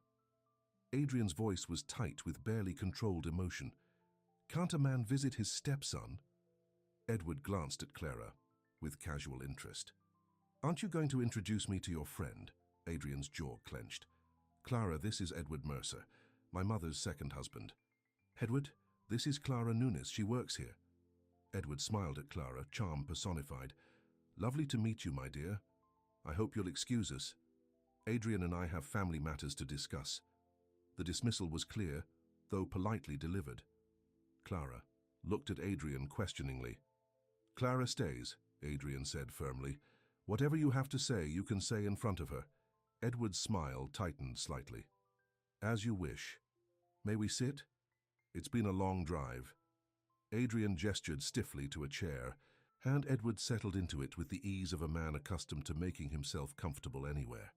Adrian's voice was tight with barely controlled emotion. "Can't a man visit his stepson?" Edward glanced at Clara with casual interest. "Aren't you going to introduce me to your friend?" Adrian's jaw clenched. "Clara, this is Edward Mercer, my mother's second husband." "Edward, this is Clara Nunes. She works here." Edward smiled at Clara, charm personified. "Lovely to meet you, my dear. I hope you'll excuse us. Adrian and I have family matters to discuss." The dismissal was clear, though politely delivered. Clara looked at Adrian questioningly. "Clara stays," Adrian said firmly. "Whatever you have to say, you can say in front of her." Edward's smile tightened slightly. "As you wish. May we sit? It's been a long drive." Adrian gestured stiffly to a chair, and Edward settled into it with the ease of a man accustomed to making himself comfortable anywhere.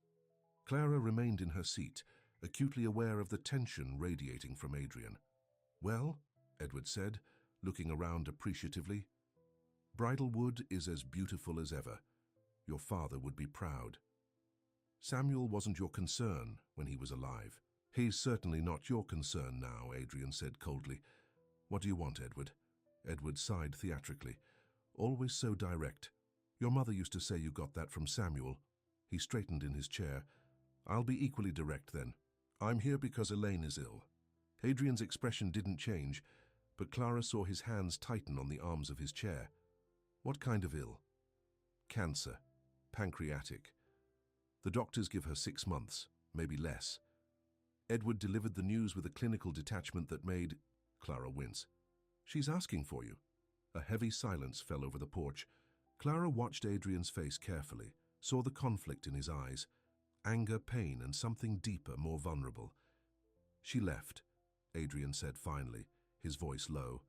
Clara remained in her seat, acutely aware of the tension radiating from Adrian. "Well," Edward said, looking around appreciatively, "Bridlewood is as beautiful as ever. Your father would be proud. Samuel wasn't your concern when he was alive." He's certainly not your concern now, Adrian said coldly. What do you want, Edward? Edward sighed theatrically. Always so direct. Your mother used to say you got that from Samuel. He straightened in his chair. I'll be equally direct then. I'm here because Elaine is ill. Adrian's expression didn't change, but Clara saw his hands tighten on the arms of his chair. What kind of ill? Cancer. Pancreatic. The doctors give her 6 months, maybe less. Edward delivered the news with a clinical detachment that made Clara wince. She's asking for you. A heavy silence fell over the porch. Clara watched Adrian's face carefully, saw the conflict in his eyes, anger, pain, and something deeper, more vulnerable. She left, Adrian said finally, his voice low.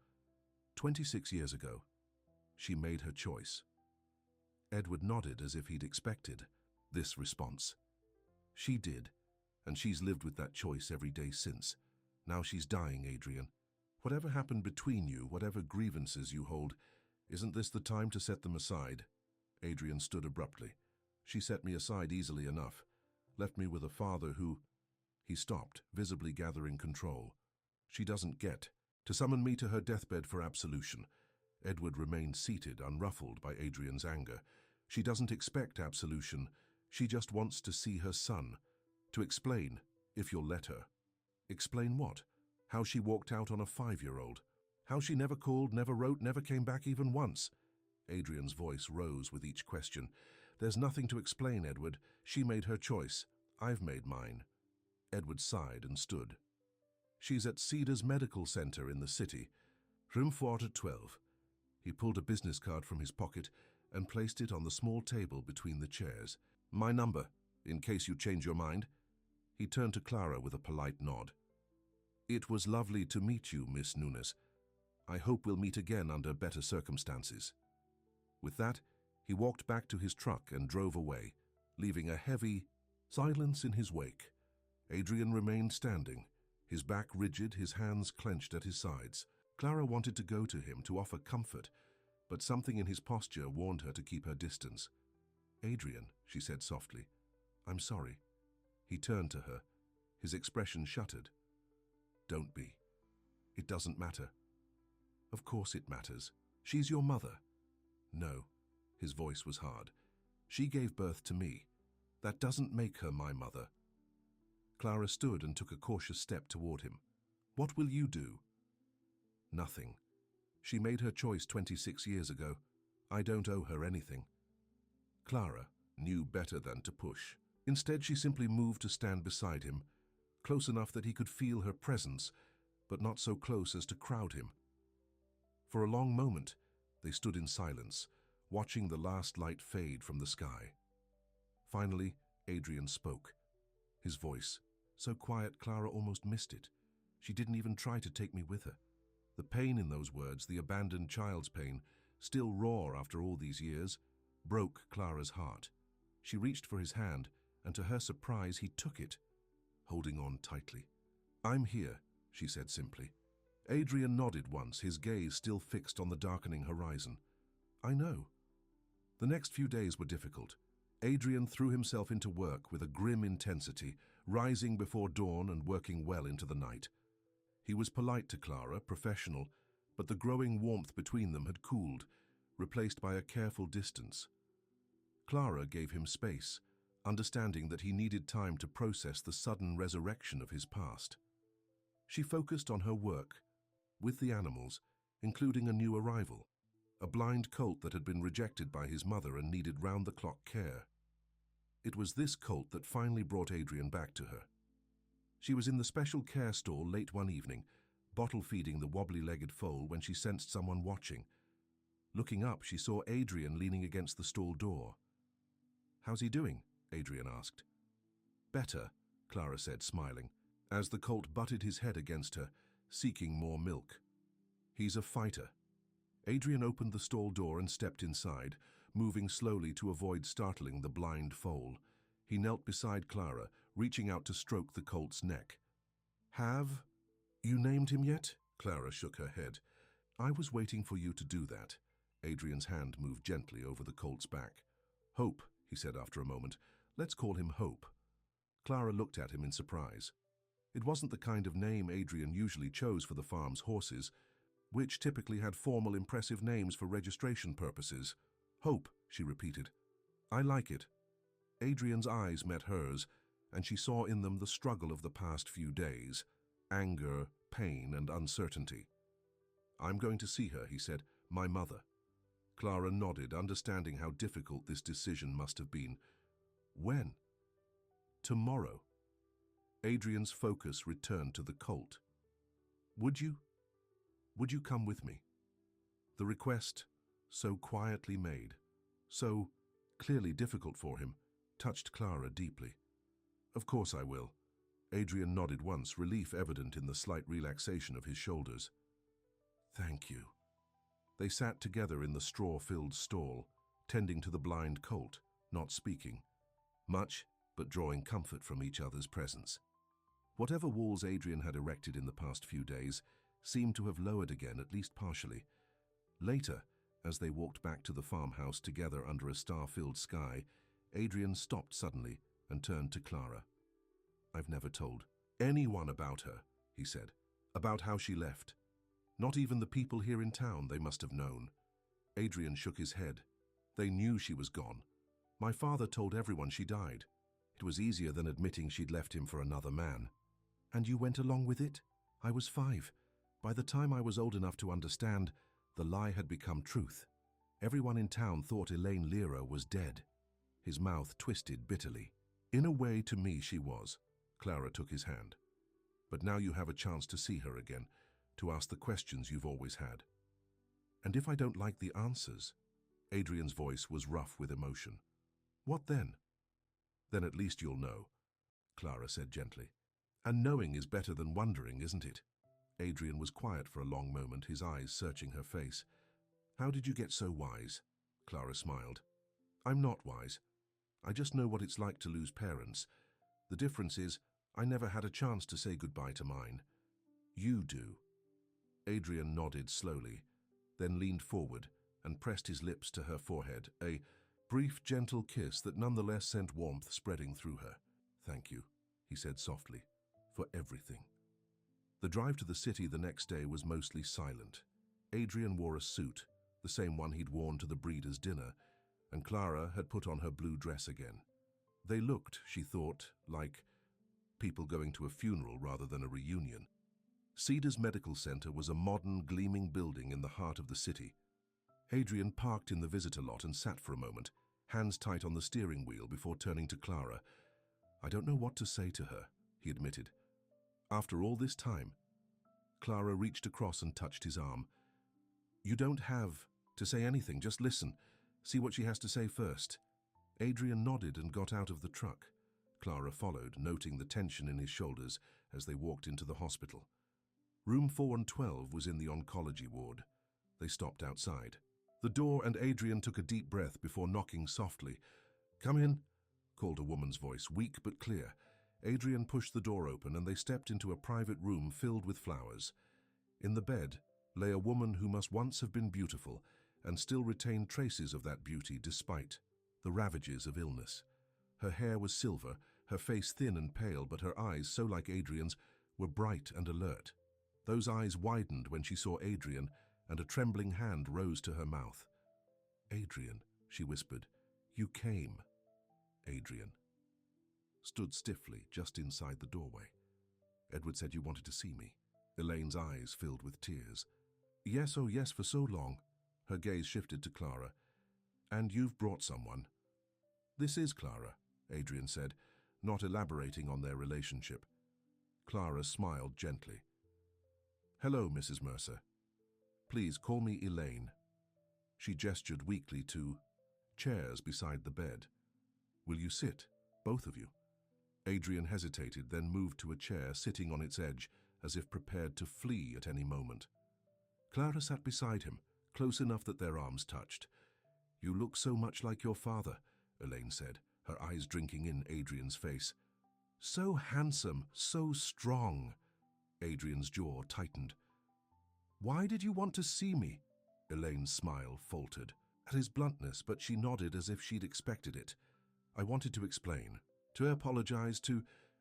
26 years ago. She made her choice. Edward nodded as if he'd expected this response. She did, and she's lived with that choice every day since. Now she's dying, Adrian. Whatever happened between you, whatever grievances you hold, isn't this the time to set them aside? Adrian stood abruptly. She set me aside easily enough, left me with a father who... He stopped, visibly gathering control. She doesn't get to summon me to her deathbed for absolution. Edward remained seated, unruffled by Adrian's anger. She doesn't expect absolution. She just wants to see her son. To explain, if you'll let her. Explain what? How she walked out on a 5-year-old. How she never called, never wrote, never came back even once. Adrian's voice rose with each question. There's nothing to explain, Edward. She made her choice. I've made mine. Edward sighed and stood. She's at Cedars Medical Center in the city. Room 412. He pulled a business card from his pocket and placed it on the small table between the chairs. My number, in case you change your mind. He turned to Clara with a polite nod. It was lovely to meet you, Miss Nunes. I hope we'll meet again under better circumstances. With that, he walked back to his truck and drove away, leaving a heavy silence in his wake. Adrian remained standing, his back rigid, his hands clenched at his sides. Clara wanted to go to him to offer comfort, but something in his posture warned her to keep her distance. Adrian, she said softly, I'm sorry. He turned to her, his expression shuttered. Don't be. It doesn't matter. Of course it matters. She's your mother. No, his voice was hard. She gave birth to me. That doesn't make her my mother. Clara stood and took a cautious step toward him. What will you do? Nothing. She made her choice 26 years ago. I don't owe her anything. Clara knew better than to push. Instead, she simply moved to stand beside him, close enough that he could feel her presence, but not so close as to crowd him. For a long moment, they stood in silence, watching the last light fade from the sky. Finally, Adrian spoke. His voice, so quiet Clara almost missed it. She didn't even try to take me with her. The pain in those words, the abandoned child's pain, still raw after all these years, broke Clara's heart. She reached for his hand, and to her surprise, he took it, holding on tightly. I'm here, she said simply. Adrian nodded once, his gaze still fixed on the darkening horizon. I know. The next few days were difficult. Adrian threw himself into work with a grim intensity, rising before dawn and working well into the night. He was polite to Clara, professional, but the growing warmth between them had cooled, replaced by a careful distance. Clara gave him space, understanding that he needed time to process the sudden resurrection of his past. She focused on her work, with the animals, including a new arrival, a blind colt that had been rejected by his mother and needed round-the-clock care. It was this colt that finally brought Adrian back to her. She was in the special care stall late one evening, bottle-feeding the wobbly-legged foal when she sensed someone watching. Looking up, she saw Adrian leaning against the stall door. How's he doing? Adrian asked. Better, Clara said, smiling, as the colt butted his head against her, seeking more milk. He's a fighter. Adrian opened the stall door and stepped inside, moving slowly to avoid startling the blind foal. He knelt beside Clara, reaching out to stroke the colt's neck. Have you named him yet? Clara shook her head. I was waiting for you to do that. Adrian's hand moved gently over the colt's back. Hope, he said after a moment. Let's call him Hope. Clara looked at him in surprise. It wasn't the kind of name Adrian usually chose for the farm's horses, which typically had formal, impressive names for registration purposes. Hope, she repeated. I like it. Adrian's eyes met hers, and she saw in them the struggle of the past few days, anger, pain, and uncertainty. I'm going to see her, he said, my mother. Clara nodded, understanding how difficult this decision must have been. When? Tomorrow. Adrian's focus returned to the colt. Would you come with me? The request, so quietly made, so clearly difficult for him, touched Clara deeply. Of course I will. Adrian nodded once, relief evident in the slight relaxation of his shoulders. Thank you. They sat together in the straw-filled stall, tending to the blind colt, not speaking much, but drawing comfort from each other's presence. Whatever walls Adrian had erected in the past few days seemed to have lowered again, at least partially. Later, as they walked back to the farmhouse together under a star-filled sky, Adrian stopped suddenly and turned to Clara. I've never told anyone about her, he said, about how she left. Not even the people here in town, they must have known. Adrian shook his head. They knew she was gone. My father told everyone she died. It was easier than admitting she'd left him for another man. And you went along with it? I was 5. By the time I was old enough to understand, the lie had become truth. Everyone in town thought Elaine Lyra was dead. His mouth twisted bitterly. In a way, to me, she was. Clara took his hand. But now you have a chance to see her again, to ask the questions you've always had. And if I don't like the answers? Adrian's voice was rough with emotion. What then? Then at least you'll know, Clara said gently. And knowing is better than wondering, isn't it? Adrian was quiet for a long moment, his eyes searching her face. How did you get so wise? Clara smiled. I'm not wise. I just know what it's like to lose parents. The difference is, I never had a chance to say goodbye to mine. You do. Adrian nodded slowly, then leaned forward and pressed his lips to her forehead, a brief, gentle kiss that nonetheless sent warmth spreading through her. Thank you, he said softly, for everything. The drive to the city the next day was mostly silent. Adrian wore a suit, the same one he'd worn to the breeder's dinner, and Clara had put on her blue dress again. They looked, she thought, like people going to a funeral rather than a reunion. Cedars Medical Center was a modern, gleaming building in the heart of the city. Adrian parked in the visitor lot and sat for a moment, hands tight on the steering wheel before turning to Clara. I don't know what to say to her, he admitted. After all this time, Clara reached across and touched his arm. You don't have to say anything, just listen. See what she has to say first. Adrian nodded and got out of the truck. Clara followed, noting the tension in his shoulders as they walked into the hospital. Room 412 was in the oncology ward. They stopped outside. The door, and Adrian took a deep breath before knocking softly. Come in, called a woman's voice, weak but clear. Adrian pushed the door open and they stepped into a private room filled with flowers. In the bed lay a woman who must once have been beautiful and still retained traces of that beauty despite the ravages of illness. Her hair was silver, her face thin and pale, but her eyes, so like Adrian's, were bright and alert. Those eyes widened when she saw Adrian, and a trembling hand rose to her mouth. Adrian, she whispered, you came. Adrian stood stiffly just inside the doorway. Edward said you wanted to see me. Elaine's eyes filled with tears. Yes, oh yes, for so long. Her gaze shifted to Clara. And you've brought someone. This is Clara, Adrian said, not elaborating on their relationship. Clara smiled gently. Hello, Mrs. Mercer. Please call me Elaine. She gestured weakly to chairs beside the bed. Will you sit, both of you? Adrian hesitated, then moved to a chair, sitting on its edge, as if prepared to flee at any moment. Clara sat beside him, close enough that their arms touched. You look so much like your father, Elaine said, her eyes drinking in Adrian's face. So handsome, so strong. Adrian's jaw tightened. Why did you want to see me? Elaine's smile faltered at his bluntness, but she nodded as if she'd expected it. I wanted to explain, to apologize,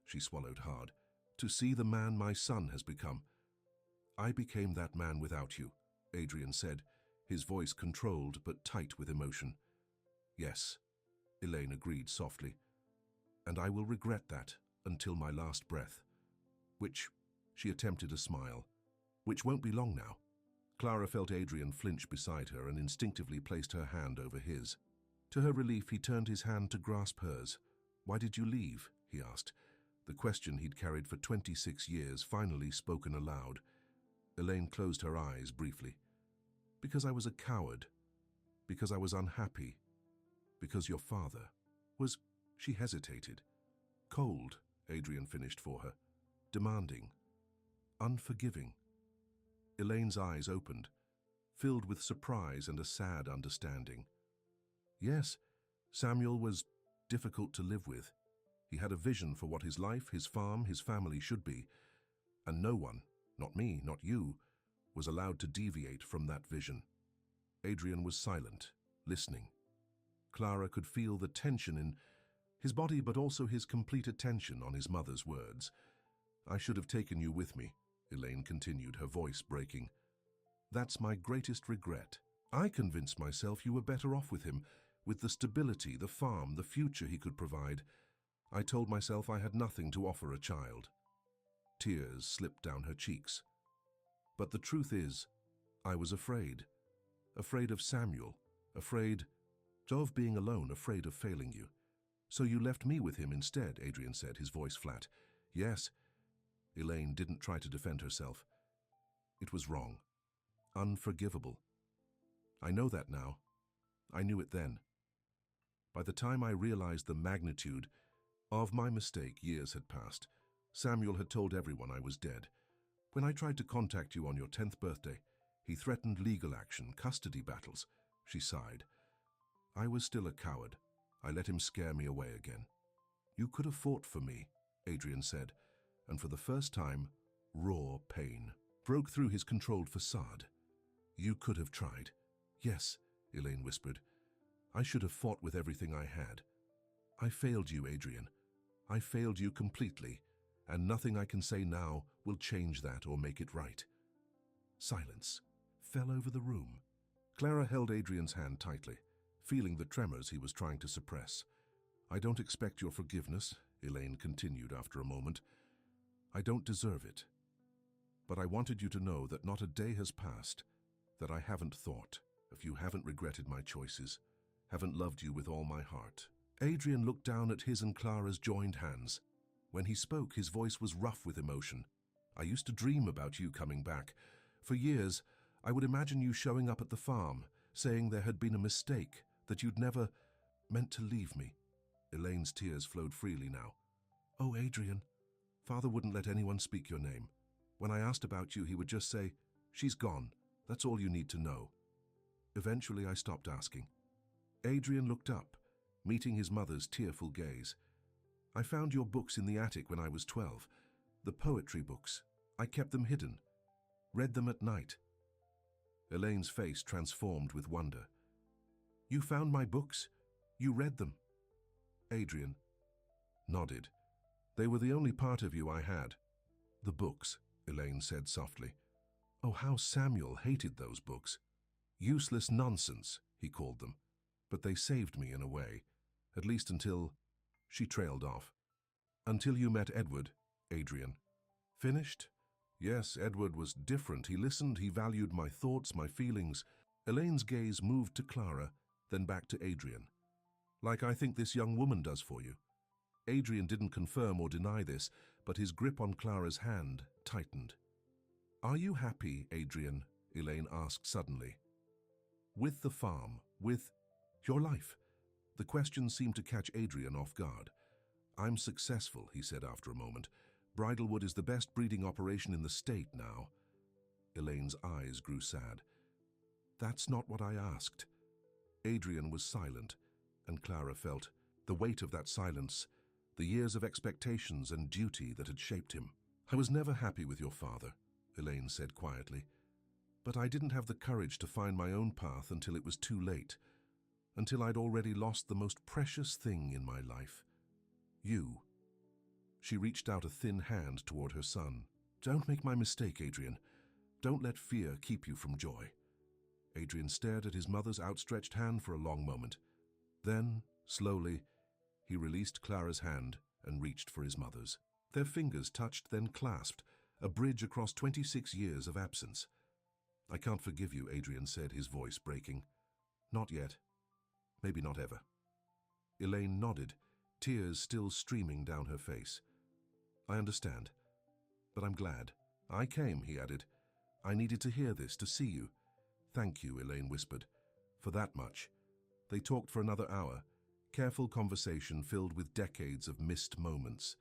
she swallowed hard, to see the man my son has become. I became that man without you, Adrian said, his voice controlled but tight with emotion. Yes, Elaine agreed softly, and I will regret that until my last breath. Which, she attempted a smile, which won't be long now. Clara felt Adrian flinch beside her and instinctively placed her hand over his. To her relief, he turned his hand to grasp hers. Why did you leave? He asked, the question he'd carried for 26 years finally spoken aloud. Elaine closed her eyes briefly. Because I was a coward. Because I was unhappy. Because your father was... She hesitated. Cold, Adrian finished for her. Demanding. Unforgiving. Elaine's eyes opened, filled with surprise and a sad understanding. Yes, Samuel was difficult to live with. He had a vision for what his life, his farm, his family should be, and no one, not me, not you, was allowed to deviate from that vision. Adrian was silent, listening. Clara could feel the tension in his body, but also his complete attention on his mother's words. I should have taken you with me, Elaine continued, her voice breaking. That's my greatest regret. I convinced myself you were better off with him, with the stability, the farm, the future he could provide. I told myself I had nothing to offer a child. Tears slipped down her cheeks. But the truth is, I was afraid. Afraid of Samuel, afraid of being alone, afraid of failing you. So you left me with him instead, Adrian said, his voice flat. Yes. Elaine didn't try to defend herself. It was wrong. Unforgivable. I know that now. I knew it then. By the time I realized the magnitude of my mistake, years had passed. Samuel had told everyone I was dead. When I tried to contact you on your 10th birthday, he threatened legal action, custody battles. She sighed. I was still a coward. I let him scare me away again. You could have fought for me, Adrian said, and for the first time, raw pain broke through his controlled facade. You could have tried. Yes, Elaine whispered. I should have fought with everything I had. I failed you, Adrian. I failed you completely, and nothing I can say now will change that or make it right. Silence fell over the room. Clara held Adrian's hand tightly, feeling the tremors he was trying to suppress. I don't expect your forgiveness, Elaine continued after a moment. I don't deserve it. But I wanted you to know that not a day has passed that I haven't thought, if you haven't regretted my choices, haven't loved you with all my heart. Adrian looked down at his and Clara's joined hands. When he spoke, his voice was rough with emotion. I used to dream about you coming back. For years, I would imagine you showing up at the farm, saying there had been a mistake, that you'd never meant to leave me. Elaine's tears flowed freely now. Oh, Adrian, Father wouldn't let anyone speak your name. When I asked about you, he would just say, she's gone. That's all you need to know. Eventually, I stopped asking. Adrian looked up, meeting his mother's tearful gaze. I found your books in the attic when I was 12. The poetry books. I kept them hidden. Read them at night. Elaine's face transformed with wonder. You found my books? You read them? Adrian nodded. They were the only part of you I had. The books, Elaine said softly. Oh, how Samuel hated those books. Useless nonsense, he called them. But they saved me in a way, at least until... She trailed off. Until you met Edward, Adrian. Finished? Yes, Edward was different. He listened, he valued my thoughts, my feelings. Elaine's gaze moved to Clara, then back to Adrian. Like I think this young woman does for you. Adrian didn't confirm or deny this, but his grip on Clara's hand tightened. Are you happy, Adrian? Elaine asked suddenly. With the farm, with your life? The question seemed to catch Adrian off guard. I'm successful, he said after a moment. Bridalwood is the best breeding operation in the state now. Elaine's eyes grew sad. That's not what I asked. Adrian was silent, and Clara felt the weight of that silence, the years of expectations and duty that had shaped him. I was never happy with your father, Elaine said quietly. But I didn't have the courage to find my own path until it was too late, until I'd already lost the most precious thing in my life. You. She reached out a thin hand toward her son. "Don't make my mistake, Adrian. Don't let fear keep you from joy." Adrian stared at his mother's outstretched hand for a long moment. Then, slowly, he released Clara's hand and reached for his mother's. Their fingers touched, then clasped, a bridge across 26 years of absence. "I can't forgive you," Adrian said, his voice breaking. "Not yet. Maybe not ever." Elaine nodded, tears still streaming down her face. "I understand. But I'm glad. I came," he added. "I needed to hear this, to see you." "Thank you," Elaine whispered. "For that much." They talked for another hour, careful conversation filled with decades of missed moments.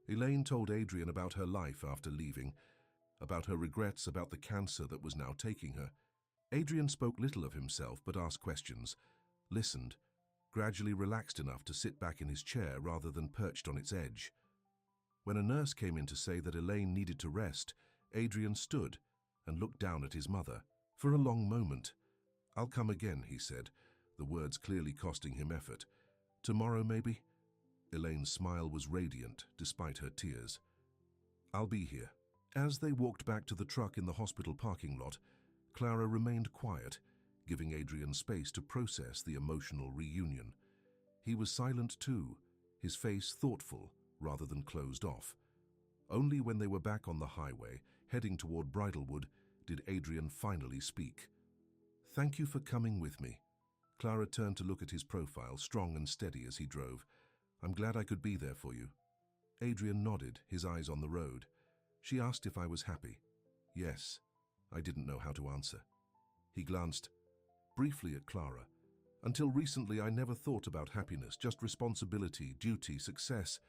Elaine told Adrian about her life after leaving, about her regrets about the cancer that was now taking her. Adrian spoke little of himself but asked questions, listened, gradually relaxed enough to sit back in his chair rather than perched on its edge. When a nurse came in to say that Elaine needed to rest, Adrian stood and looked down at his mother. For a long moment. "I'll come again," he said, the words clearly costing him effort. "Tomorrow, maybe?" Elaine's smile was radiant, despite her tears. "I'll be here." As they walked back to the truck in the hospital parking lot, Clara remained quiet, giving Adrian space to process the emotional reunion. He was silent too, his face thoughtful rather than closed off. Only when they were back on the highway, heading toward Bridlewood, did Adrian finally speak. "Thank you for coming with me." Clara turned to look at his profile, strong and steady as he drove. "I'm glad I could be there for you." Adrian nodded, his eyes on the road. She asked if I was happy. "Yes." I didn't know how to answer. He glanced briefly at Clara. "Until recently, I never thought about happiness, just responsibility, duty, success.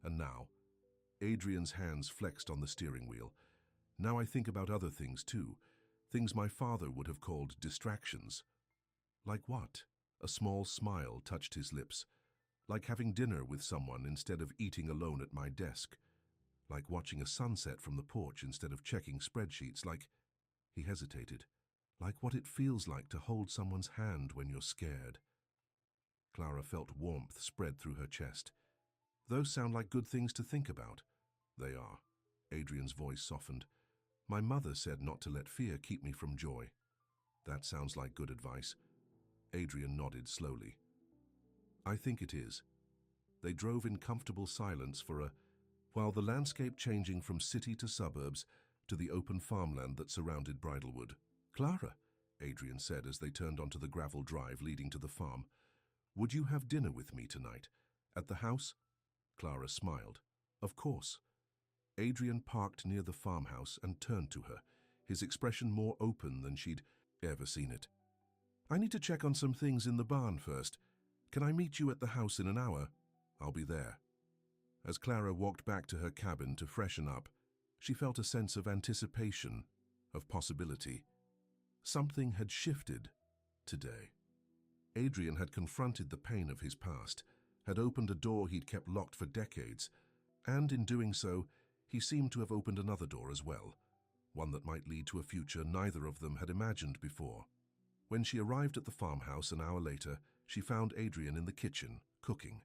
And now," Adrian's hands flexed on the steering wheel, "now I think about other things too, things my father would have called distractions." "Like what?" A small smile touched his lips. "Like having dinner with someone instead of eating alone at my desk. Like watching a sunset from the porch instead of checking spreadsheets. Like—" He hesitated. "Like what it feels like to hold someone's hand when you're scared." Clara felt warmth spread through her chest. "Those sound like good things to think about." "They are." Adrian's voice softened. "My mother said not to let fear keep me from joy." "That sounds like good advice." Adrian nodded slowly. "I think it is." They drove in comfortable silence while the landscape changing from city to suburbs to the open farmland that surrounded Bridlewood. "Clara," Adrian said as they turned onto the gravel drive leading to the farm, "would you have dinner with me tonight? At the house?" Clara smiled. "Of course." Adrian parked near the farmhouse and turned to her, his expression more open than she'd ever seen it. "I need to check on some things in the barn first. Can I meet you at the house in an hour?" "I'll be there." As Clara walked back to her cabin to freshen up, she felt a sense of anticipation, of possibility. Something had shifted today. Adrian had confronted the pain of his past, had opened a door he'd kept locked for decades, and in doing so, he seemed to have opened another door as well, one that might lead to a future neither of them had imagined before. When she arrived at the farmhouse an hour later, she found Adrian in the kitchen, cooking.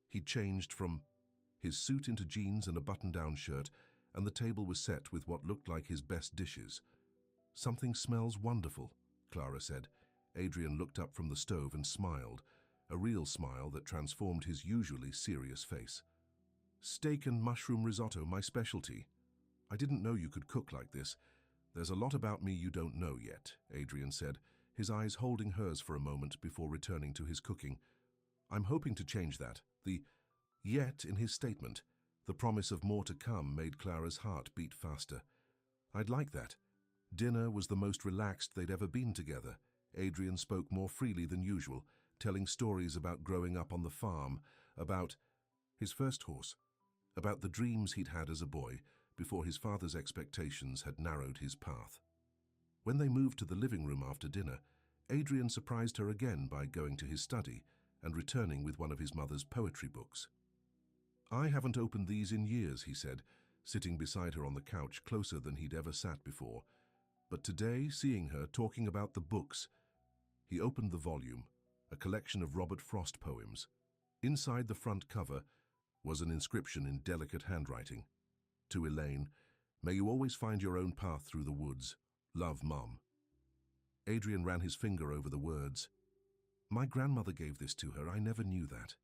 He'd changed from his suit into jeans and a button-down shirt, and the table was set with what looked like his best dishes. "Something smells wonderful," Clara said. Adrian looked up from the stove and smiled, a real smile that transformed his usually serious face. "Steak and mushroom risotto, my specialty." "I didn't know you could cook like this. There's a lot about me you don't know yet," Adrian said, his eyes holding hers for a moment before returning to his cooking. "I'm hoping to change that." The "yet" in his statement, the promise of more to come, made Clara's heart beat faster. "I'd like that." Dinner was the most relaxed they'd ever been together. Adrian spoke more freely than usual, telling stories about growing up on the farm, about his first horse, about the dreams he'd had as a boy before his father's expectations had narrowed his path. When they moved to the living room after dinner, Adrian surprised her again by going to his study and returning with one of his mother's poetry books. "I haven't opened these in years," he said, sitting beside her on the couch closer than he'd ever sat before. But today, seeing her talking about the books, he opened the volume, a collection of Robert Frost poems. Inside the front cover was an inscription in delicate handwriting. To Elaine, may you always find your own path through the woods. Love, Mom. Adrian ran his finger over the words. My grandmother gave this to her, I never knew that.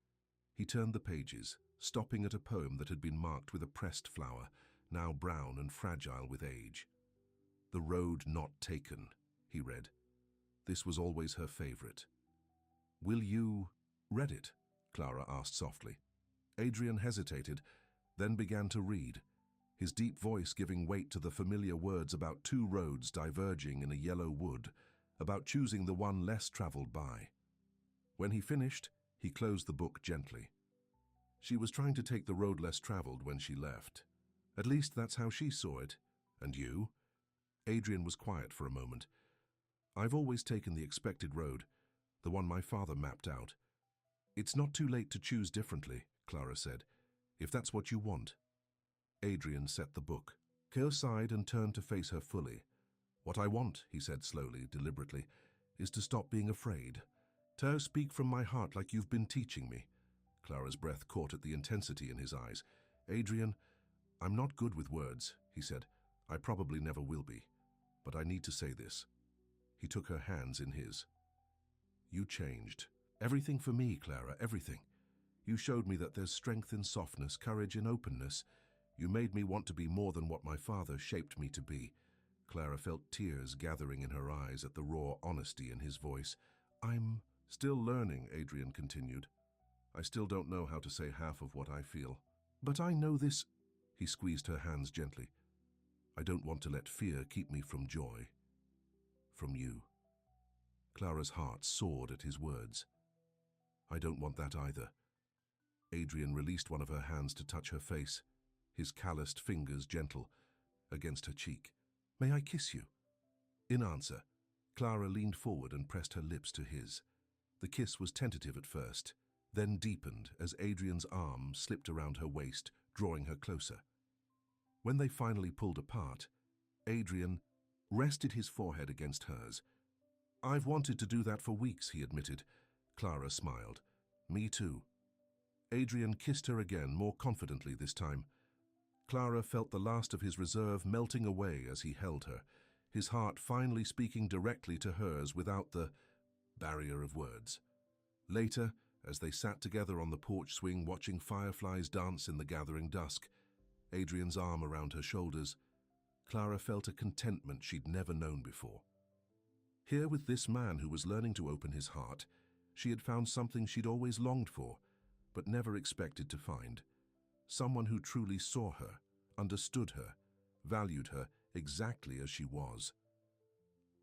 He turned the pages, stopping at a poem that had been marked with a pressed flower, now brown and fragile with age. The Road Not Taken, he read. This was always her favorite. Will you read it? Clara asked softly. Adrian hesitated, then began to read, his deep voice giving weight to the familiar words about two roads diverging in a yellow wood, about choosing the one less traveled by. When he finished, he closed the book gently. She was trying to take the road less traveled when she left. At least that's how she saw it. And you? Adrian was quiet for a moment. I've always taken the expected road, the one my father mapped out. It's not too late to choose differently, Clara said, if that's what you want. Adrian set the book. Kay sighed and turned to face her fully. What I want, he said slowly, deliberately, is to stop being afraid. To speak from my heart like you've been teaching me. Clara's breath caught at the intensity in his eyes. Adrian, I'm not good with words, he said. I probably never will be. But I need to say this. He took her hands in his. You changed. Everything for me, Clara, everything. You showed me that there's strength in softness, courage in openness. You made me want to be more than what my father shaped me to be. Clara felt tears gathering in her eyes at the raw honesty in his voice. I'm still learning, Adrian continued. I still don't know how to say half of what I feel. But I know this. He squeezed her hands gently. I don't want to let fear keep me from joy. From you. Clara's heart soared at his words. I don't want that either. Adrian released one of her hands to touch her face, his calloused fingers gentle against her cheek. May I kiss you? In answer, Clara leaned forward and pressed her lips to his. The kiss was tentative at first, then deepened as Adrian's arm slipped around her waist, drawing her closer. When they finally pulled apart, Adrian rested his forehead against hers. I've wanted to do that for weeks, he admitted. Clara smiled. Me too. Adrian kissed her again, more confidently this time. Clara felt the last of his reserve melting away as he held her, his heart finally speaking directly to hers without the barrier of words. Later, as they sat together on the porch swing watching fireflies dance in the gathering dusk, Adrian's arm around her shoulders, Clara felt a contentment she'd never known before. Here with this man who was learning to open his heart, she had found something she'd always longed for, but never expected to find. Someone who truly saw her, understood her, valued her exactly as she was.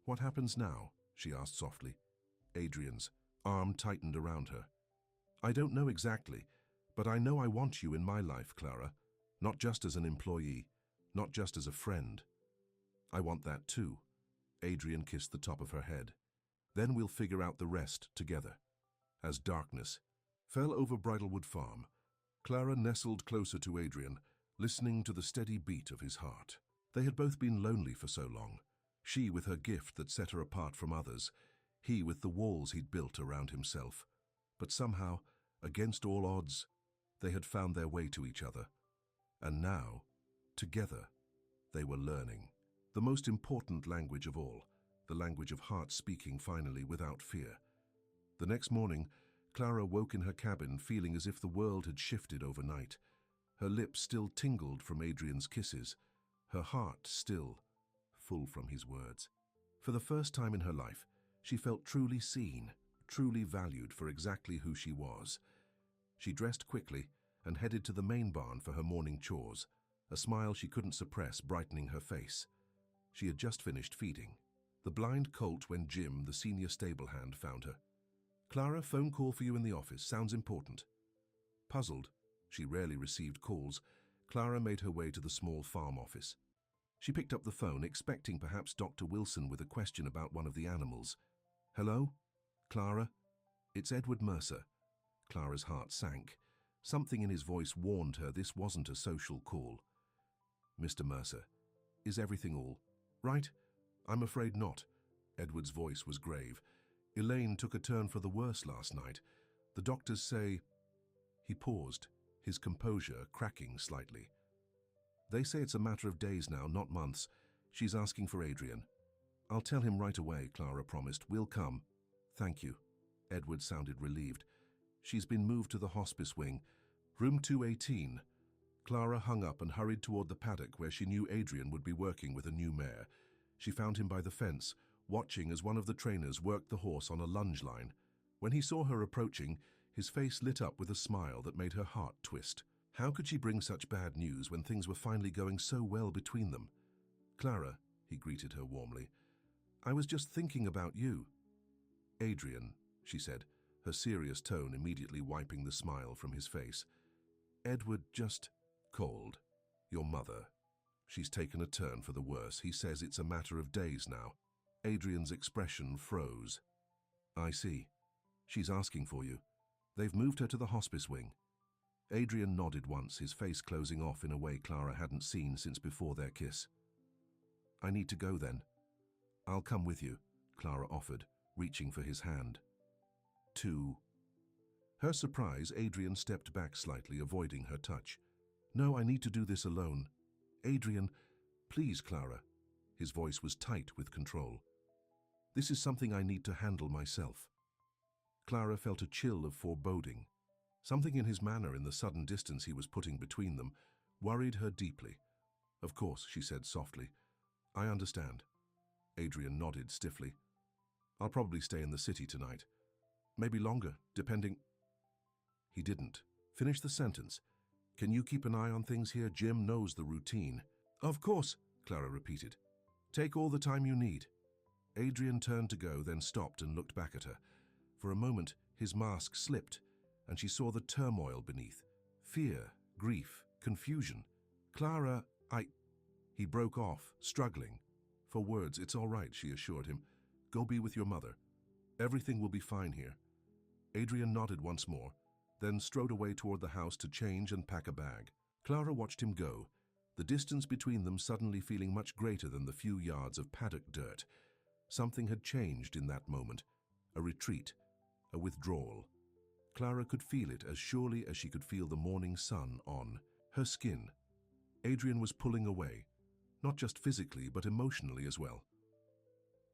What happens now? She asked softly. Adrian's arm tightened around her. I don't know exactly, but I know I want you in my life, Clara. Not just as an employee, not just as a friend. I want that too. Adrian kissed the top of her head. Then we'll figure out the rest together. As darkness fell over Bridlewood Farm, Clara nestled closer to Adrian, listening to the steady beat of his heart. They had both been lonely for so long, she with her gift that set her apart from others, he with the walls he'd built around himself. But somehow, against all odds, they had found their way to each other. And now, together, they were learning. The most important language of all, the language of heart speaking finally without fear. The next morning, Clara woke in her cabin feeling as if the world had shifted overnight. Her lips still tingled from Adrian's kisses, her heart still full from his words. For the first time in her life, she felt truly seen, truly valued for exactly who she was. She dressed quickly and headed to the main barn for her morning chores, a smile she couldn't suppress brightening her face. She had just finished feeding the blind colt when Jim, the senior stable hand, found her. Clara, phone call for you in the office. Sounds important. Puzzled, she rarely received calls, Clara made her way to the small farm office. She picked up the phone, expecting perhaps Dr. Wilson with a question about one of the animals. Hello? Clara? It's Edward Mercer. Clara's heart sank. Something in his voice warned her this wasn't a social call. Mr. Mercer, is everything all right? I'm afraid not. Edward's voice was grave. Elaine took a turn for the worse last night. The doctors say... He paused, his composure cracking slightly. "They say it's a matter of days now, not months. She's asking for Adrian." "I'll tell him right away," Clara promised. "We'll come." "Thank you." Edward sounded relieved. "She's been moved to the hospice wing. Room 218. Clara hung up and hurried toward the paddock where she knew Adrian would be working with a new mare. She found him by the fence, watching as one of the trainers worked the horse on a lunge line. When he saw her approaching, his face lit up with a smile that made her heart twist. How could she bring such bad news when things were finally going so well between them? "Clara," he greeted her warmly, "I was just thinking about you." "Adrian," she said, her serious tone immediately wiping the smile from his face. "Edward just called. Your mother. She's taken a turn for the worse. He says it's a matter of days now." Adrian's expression froze. "I see. She's asking for you. They've moved her to the hospice wing." Adrian nodded once, his face closing off in a way Clara hadn't seen since before their kiss. "I need to go then." "I'll come with you," Clara offered, reaching for his hand. To her surprise, Adrian stepped back slightly, avoiding her touch. "No, I need to do this alone." "Adrian, please, Clara." His voice was tight with control. "This is something I need to handle myself." Clara felt a chill of foreboding. Something in his manner, in the sudden distance he was putting between them, worried her deeply. "Of course," she said softly. "I understand." Adrian nodded stiffly. "I'll probably stay in the city tonight. Maybe longer, depending—" He didn't finish the sentence. "Can you keep an eye on things here? Jim knows the routine." "Of course," Clara repeated. "Take all the time you need." Adrian turned to go, then stopped and looked back at her. For a moment, his mask slipped, and she saw the turmoil beneath. Fear, grief, confusion. "Clara, He broke off, struggling for words. "It's all right," she assured him. "Go be with your mother. Everything will be fine here." Adrian nodded once more, then strode away toward the house to change and pack a bag. Clara watched him go, the distance between them suddenly feeling much greater than the few yards of paddock dirt. Something had changed in that moment. A retreat, a withdrawal. Clara could feel it as surely as she could feel the morning sun on her skin. Adrian was pulling away, not just physically but emotionally as well.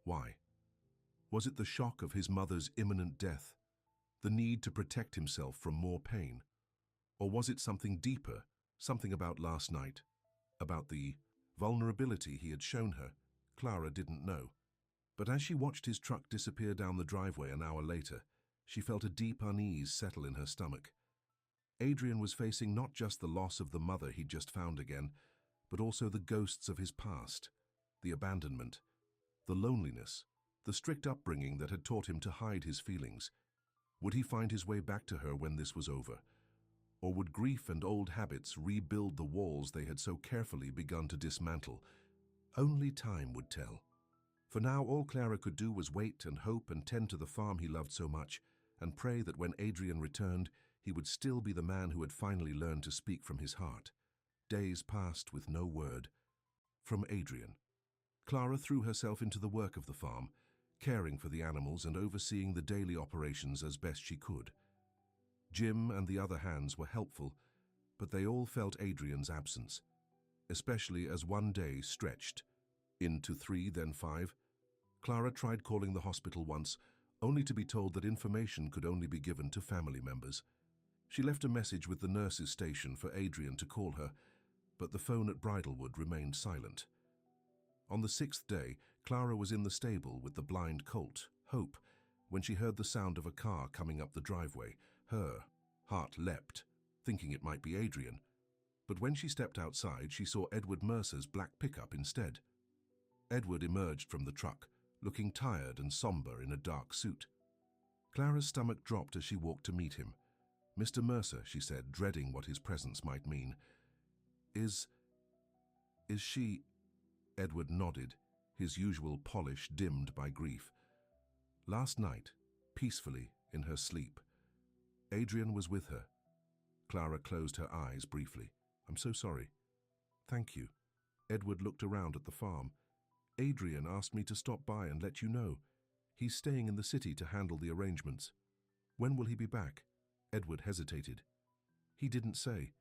Why? Was it the shock of his mother's imminent death? The need to protect himself from more pain? Or was it something deeper, something about last night? About the vulnerability he had shown her? Clara didn't know. But as she watched his truck disappear down the driveway an hour later, she felt a deep unease settle in her stomach. Adrian was facing not just the loss of the mother he'd just found again, but also the ghosts of his past, the abandonment, the loneliness, the strict upbringing that had taught him to hide his feelings. Would he find his way back to her when this was over? Or would grief and old habits rebuild the walls they had so carefully begun to dismantle? Only time would tell. For now, all Clara could do was wait and hope and tend to the farm he loved so much, and pray that when Adrian returned, he would still be the man who had finally learned to speak from his heart. Days passed with no word from Adrian. Clara threw herself into the work of the farm, caring for the animals and overseeing the daily operations as best she could. Jim and the other hands were helpful, but they all felt Adrian's absence, especially as one day stretched into 3, then 5. Clara tried calling the hospital once, only to be told that information could only be given to family members. She left a message with the nurse's station for Adrian to call her, but the phone at Bridlewood remained silent. On the 6th day, Clara was in the stable with the blind colt, Hope, when she heard the sound of a car coming up the driveway. Her heart leapt, thinking it might be Adrian. But when she stepped outside, she saw Edward Mercer's black pickup instead. Edward emerged from the truck, looking tired and somber in a dark suit. Clara's stomach dropped as she walked to meet him. "Mr. Mercer," she said, dreading what his presence might mean. Is she—" Edward nodded, his usual polish dimmed by grief. "Last night, peacefully, in her sleep, Adrian was with her." Clara closed her eyes briefly. "I'm so sorry." "Thank you." Edward looked around at the farm. "Adrian asked me to stop by and let you know. He's staying in the city to handle the arrangements." "When will he be back?" Edward hesitated. He didn't say.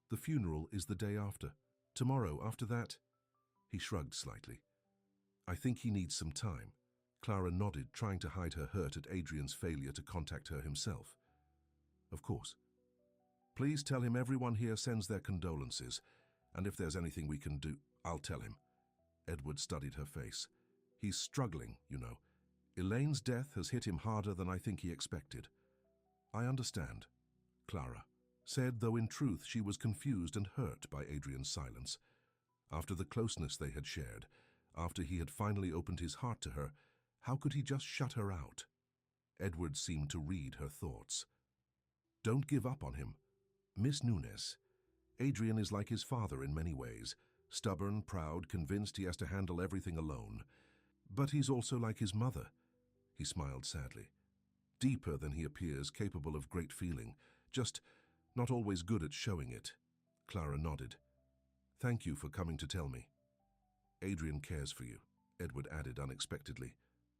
The funeral is the day after. Tomorrow, after that. He shrugged slightly. I think he needs some time. Clara nodded, trying to hide her hurt at Adrian's failure to contact her himself. Of course. Please tell him everyone here sends their condolences, and if there's anything we can do, I'll tell him. Edward studied her face. He's struggling, you know. Elaine's death has hit him harder than I think he expected. I understand, Clara said, though in truth she was confused and hurt by Adrian's silence. After the closeness they had shared, after he had finally opened his heart to her, how could he just shut her out? Edward seemed to read her thoughts. Don't give up on him. Miss Nunes. Adrian is like his father in many ways, stubborn, proud, convinced he has to handle everything alone. But he's also like his mother. He smiled sadly. Deeper than he appears, capable of great feeling, just not always good at showing it. Clara nodded. Thank you for coming to tell me. Adrian cares for you, Edward added unexpectedly.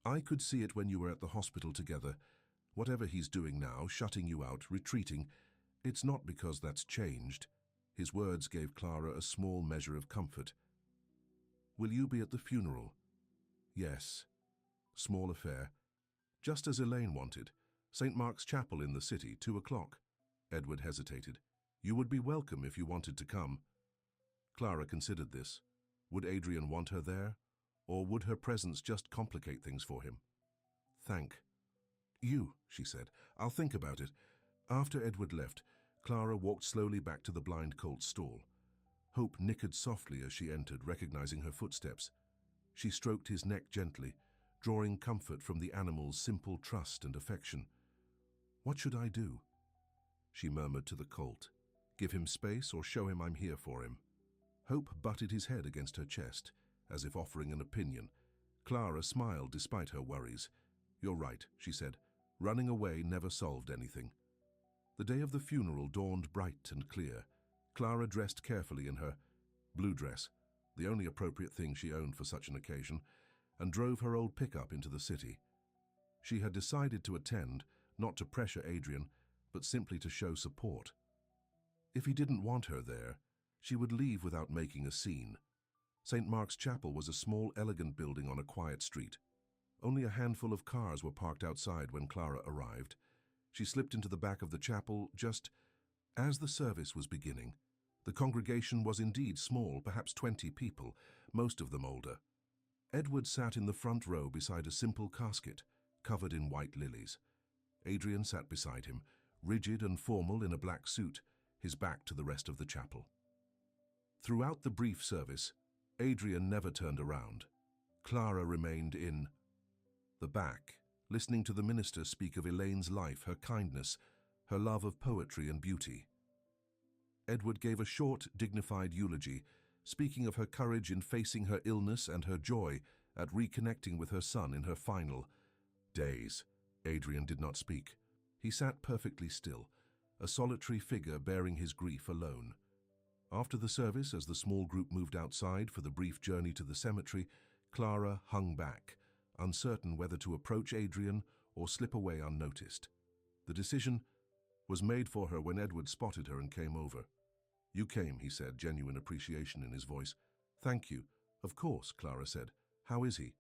I could see it when you were at the hospital together. Whatever he's doing now, shutting you out, retreating, it's not because that's changed. His words gave Clara a small measure of comfort. Will you be at the funeral? Yes. Small affair. Just as Elaine wanted. St. Mark's Chapel in the city, 2 o'clock. Edward hesitated. You would be welcome if you wanted to come. Clara considered this. Would Adrian want her there? Or would her presence just complicate things for him? Thank you, she said. I'll think about it. After Edward left, Clara walked slowly back to the blind colt's stall. Hope nickered softly as she entered, recognizing her footsteps. She stroked his neck gently, drawing comfort from the animal's simple trust and affection. What should I do? She murmured to the colt. Give him space or show him I'm here for him. Hope butted his head against her chest, as if offering an opinion. Clara smiled despite her worries. You're right, she said. Running away never solved anything. The day of the funeral dawned bright and clear. Clara dressed carefully in her blue dress, the only appropriate thing she owned for such an occasion, and drove her old pickup into the city. She had decided to attend, not to pressure Adrian, but simply to show support. If he didn't want her there, she would leave without making a scene. St. Mark's Chapel was a small, elegant building on a quiet street. Only a handful of cars were parked outside when Clara arrived. She slipped into the back of the chapel just as the service was beginning. The congregation was indeed small, perhaps 20 people, most of them older. Edward sat in the front row beside a simple casket, covered in white lilies. Adrian sat beside him, rigid and formal in a black suit, his back to the rest of the chapel. Throughout the brief service, Adrian never turned around. Clara remained in the back, listening to the minister speak of Elaine's life, her kindness, her love of poetry and beauty. Edward gave a short, dignified eulogy, speaking of her courage in facing her illness and her joy at reconnecting with her son in her final days. Adrian did not speak. He sat perfectly still, a solitary figure bearing his grief alone. After the service, as the small group moved outside for the brief journey to the cemetery, Clara hung back, uncertain whether to approach Adrian or slip away unnoticed. The decision was made for her when Edward spotted her and came over. You came, he said, genuine appreciation in his voice. Thank you. Of course, Clara said. How is he?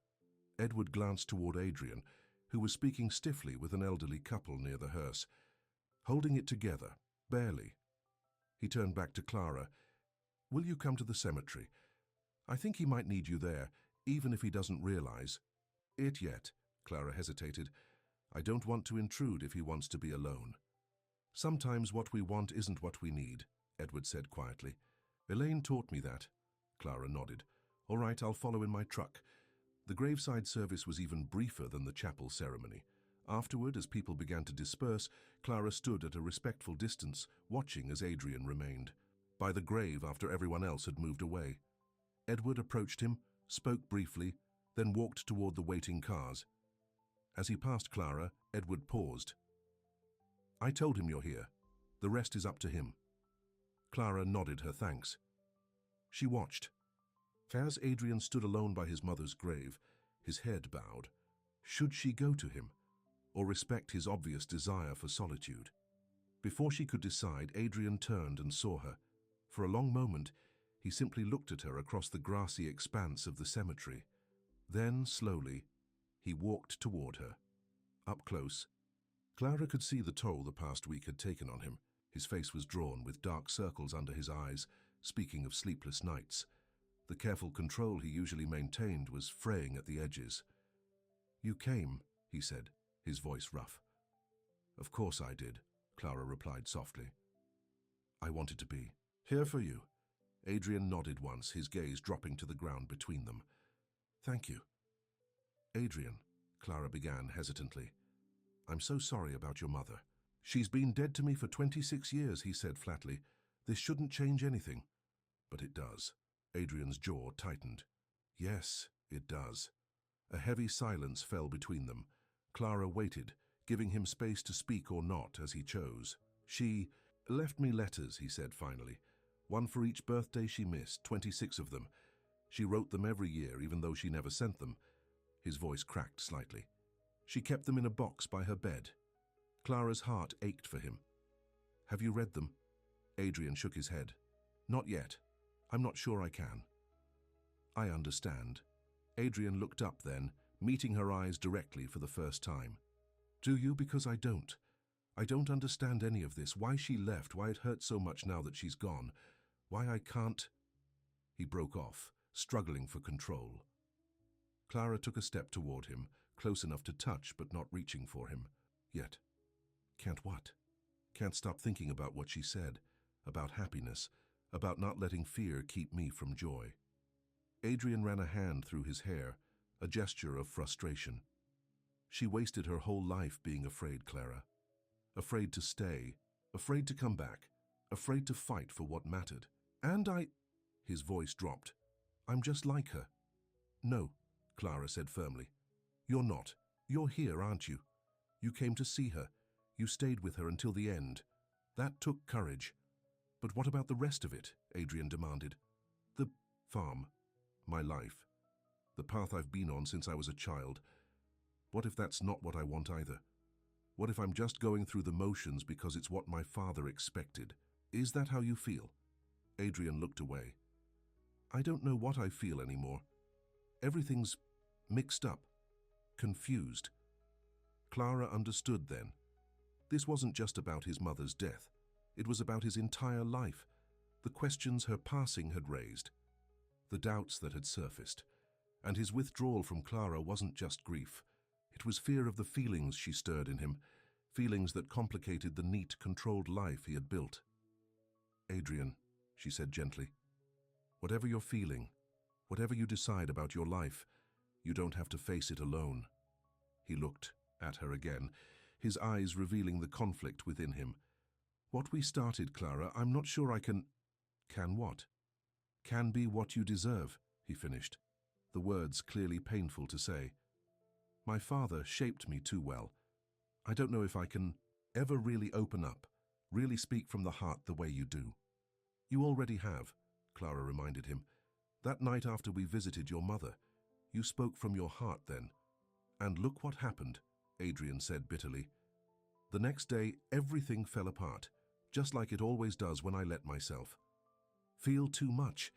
Edward glanced toward Adrian, who was speaking stiffly with an elderly couple near the hearse, holding it together, barely. He turned back to Clara. Will you come to the cemetery? I think he might need you there, even if he doesn't realize it yet. Clara hesitated. I don't want to intrude if he wants to be alone. Sometimes what we want isn't what we need, Edward said quietly. Elaine taught me that. Clara nodded. All right, I'll follow in my truck. The graveside service was even briefer than the chapel ceremony. Afterward, as people began to disperse, Clara stood at a respectful distance, watching as Adrian remained by the grave after everyone else had moved away. Edward approached him, spoke briefly, then walked toward the waiting cars. As he passed Clara, Edward paused. I told him you're here. The rest is up to him. Clara nodded her thanks. She watched. As Adrian stood alone by his mother's grave, his head bowed. Should she go to him, or respect his obvious desire for solitude? Before she could decide, Adrian turned and saw her. For a long moment, he simply looked at her across the grassy expanse of the cemetery. Then, slowly, he walked toward her. Up close, Clara could see the toll the past week had taken on him. His face was drawn, with dark circles under his eyes, speaking of sleepless nights. The careful control he usually maintained was fraying at the edges. "You came," he said, his voice rough. "Of course I did," Clara replied softly. "I wanted to be here for you." Adrian nodded once, his gaze dropping to the ground between them. "Thank you." "Adrian," Clara began hesitantly, "I'm so sorry about your mother." "She's been dead to me for 26 years, he said flatly. "This shouldn't change anything." "But it does." Adrian's jaw tightened. "Yes, it does." A heavy silence fell between them. Clara waited, giving him space to speak or not as he chose. "She left me letters," he said finally. "One for each birthday she missed, 26 of them. She wrote them every year, even though she never sent them." His voice cracked slightly. "She kept them in a box by her bed." Clara's heart ached for him. "Have you read them?" Adrian shook his head. "Not yet. I'm not sure I can." "I understand." Adrian looked up then, meeting her eyes directly for the first time. "Do you? Because I don't. I don't understand any of this. Why she left, why it hurts so much now that she's gone. Why I can't—" He broke off, struggling for control. Clara took a step toward him, close enough to touch but not reaching for him. "Yet. Can't what?" "Can't stop thinking about what she said, about happiness, about not letting fear keep me from joy." Adrian ran a hand through his hair, a gesture of frustration. "She wasted her whole life being afraid, Clara. Afraid to stay, afraid to come back, afraid to fight for what mattered. And I—" His voice dropped. "I'm just like her." "No," Clara said firmly. "You're not. You're here, aren't you? You came to see her. You stayed with her until the end. That took courage." "But what about the rest of it?" Adrian demanded. "The farm. My life. The path I've been on since I was a child. What if that's not what I want either? What if I'm just going through the motions because it's what my father expected? Is that how you feel?" Adrian looked away. "I don't know what I feel anymore. Everything's mixed up, confused." Clara understood then. This wasn't just about his mother's death. It was about his entire life, the questions her passing had raised, the doubts that had surfaced. And his withdrawal from Clara wasn't just grief. It was fear of the feelings she stirred in him, feelings that complicated the neat, controlled life he had built. "Adrian," she said gently, "whatever you're feeling, whatever you decide about your life, you don't have to face it alone." He looked at her again, his eyes revealing the conflict within him. "What we started, Clara, I'm not sure I can—" "Can what?" "Can be what you deserve," he finished, the words clearly painful to say. "My father shaped me too well. I don't know if I can ever really open up, really speak from the heart the way you do." "You already have," Clara reminded him. "That night after we visited your mother, you spoke from your heart then. And look what happened," Adrian said bitterly. "The next day, everything fell apart, just like it always does when I let myself." "Feel too much."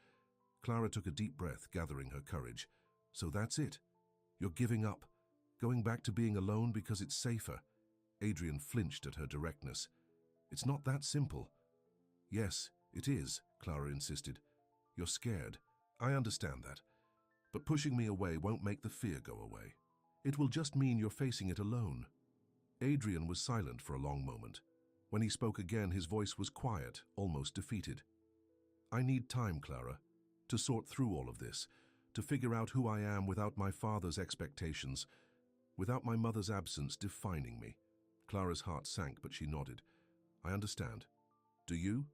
Clara took a deep breath, gathering her courage. "So that's it. You're giving up, going back to being alone because it's safer." Adrian flinched at her directness. "It's not that simple." "Yes, it is," Clara insisted. "You're scared. I understand that. But pushing me away won't make the fear go away. It will just mean you're facing it alone." Adrian was silent for a long moment. When he spoke again, his voice was quiet, almost defeated. "I need time, Clara, to sort through all of this, to figure out who I am without my father's expectations, without my mother's absence defining me." Clara's heart sank, but she nodded. "I understand. Do you?"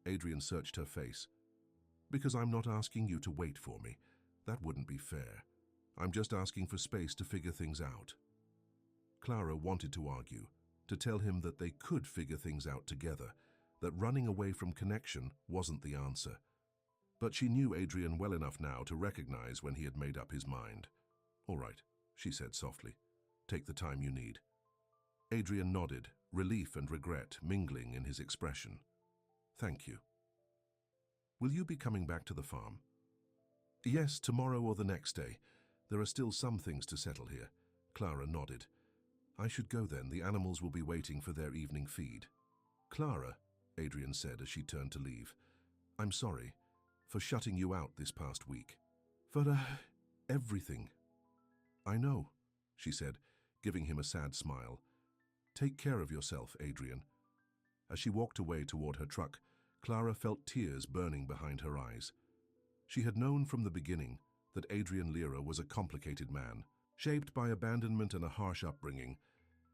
Adrian searched her face. "Because I'm not asking you to wait for me. That wouldn't be fair. I'm just asking for space to figure things out." Clara wanted to argue, to tell him that they could figure things out together, that running away from connection wasn't the answer. But she knew Adrian well enough now to recognize when he had made up his mind. "All right," she said softly. "Take the time you need." Adrian nodded, relief and regret mingling in his expression. Thank you. Will you be coming back to the farm? Yes, tomorrow or the next day. There are still some things to settle here. Clara nodded. I should go then. The animals will be waiting for their evening feed. Clara, Adrian said as she turned to leave, I'm sorry for shutting you out this past week. For everything. I know, she said, giving him a sad smile. Take care of yourself, Adrian. As she walked away toward her truck, Clara felt tears burning behind her eyes. She had known from the beginning that Adrian Lira was a complicated man, shaped by abandonment and a harsh upbringing.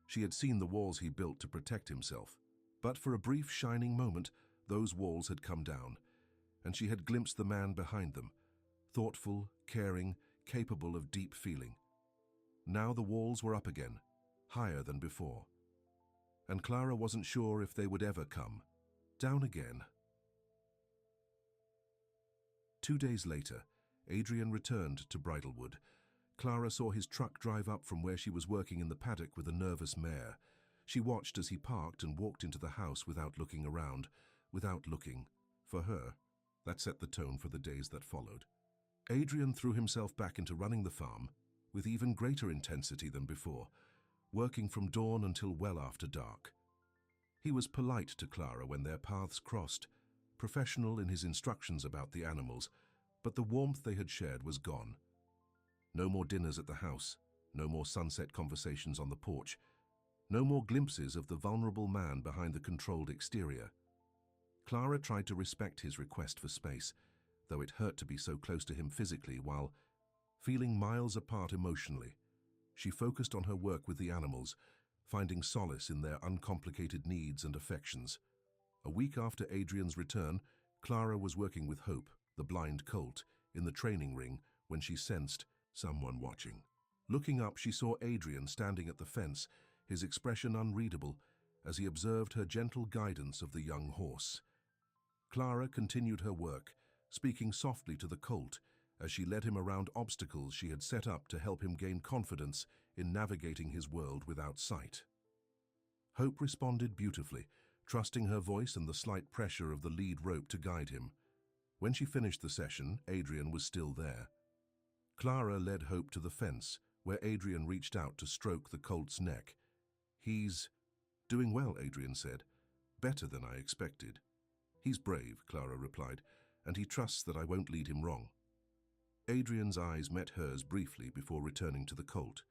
She had seen the walls he built to protect himself. But for a brief shining moment, those walls had come down, and she had glimpsed the man behind them, thoughtful, caring, capable of deep feeling. Now the walls were up again, higher than before. And Clara wasn't sure if they would ever come down again. 2 days later, Adrian returned to Bridlewood. Clara saw his truck drive up from where she was working in the paddock with a nervous mare. She watched as he parked and walked into the house without looking around, without looking. For her, that set the tone for the days that followed. Adrian threw himself back into running the farm with even greater intensity than before, working from dawn until well after dark. He was polite to Clara when their paths crossed, professional in his instructions about the animals, but the warmth they had shared was gone. No more dinners at the house, no more sunset conversations on the porch, no more glimpses of the vulnerable man behind the controlled exterior. Clara tried to respect his request for space, though it hurt to be so close to him physically while feeling miles apart emotionally. She focused on her work with the animals, finding solace in their uncomplicated needs and affections. A week after Adrian's return, Clara was working with Hope, the blind colt, in the training ring when she sensed someone watching. Looking up, she saw Adrian standing at the fence, his expression unreadable as he observed her gentle guidance of the young horse. Clara continued her work, speaking softly to the colt as she led him around obstacles she had set up to help him gain confidence in navigating his world without sight. Hope responded beautifully, trusting her voice and the slight pressure of the lead rope to guide him. When she finished the session, Adrian was still there. Clara led Hope to the fence, where Adrian reached out to stroke the colt's neck. He's doing well, Adrian said. Better than I expected. He's brave, Clara replied, and he trusts that I won't lead him wrong. Adrian's eyes met hers briefly before returning to the colt.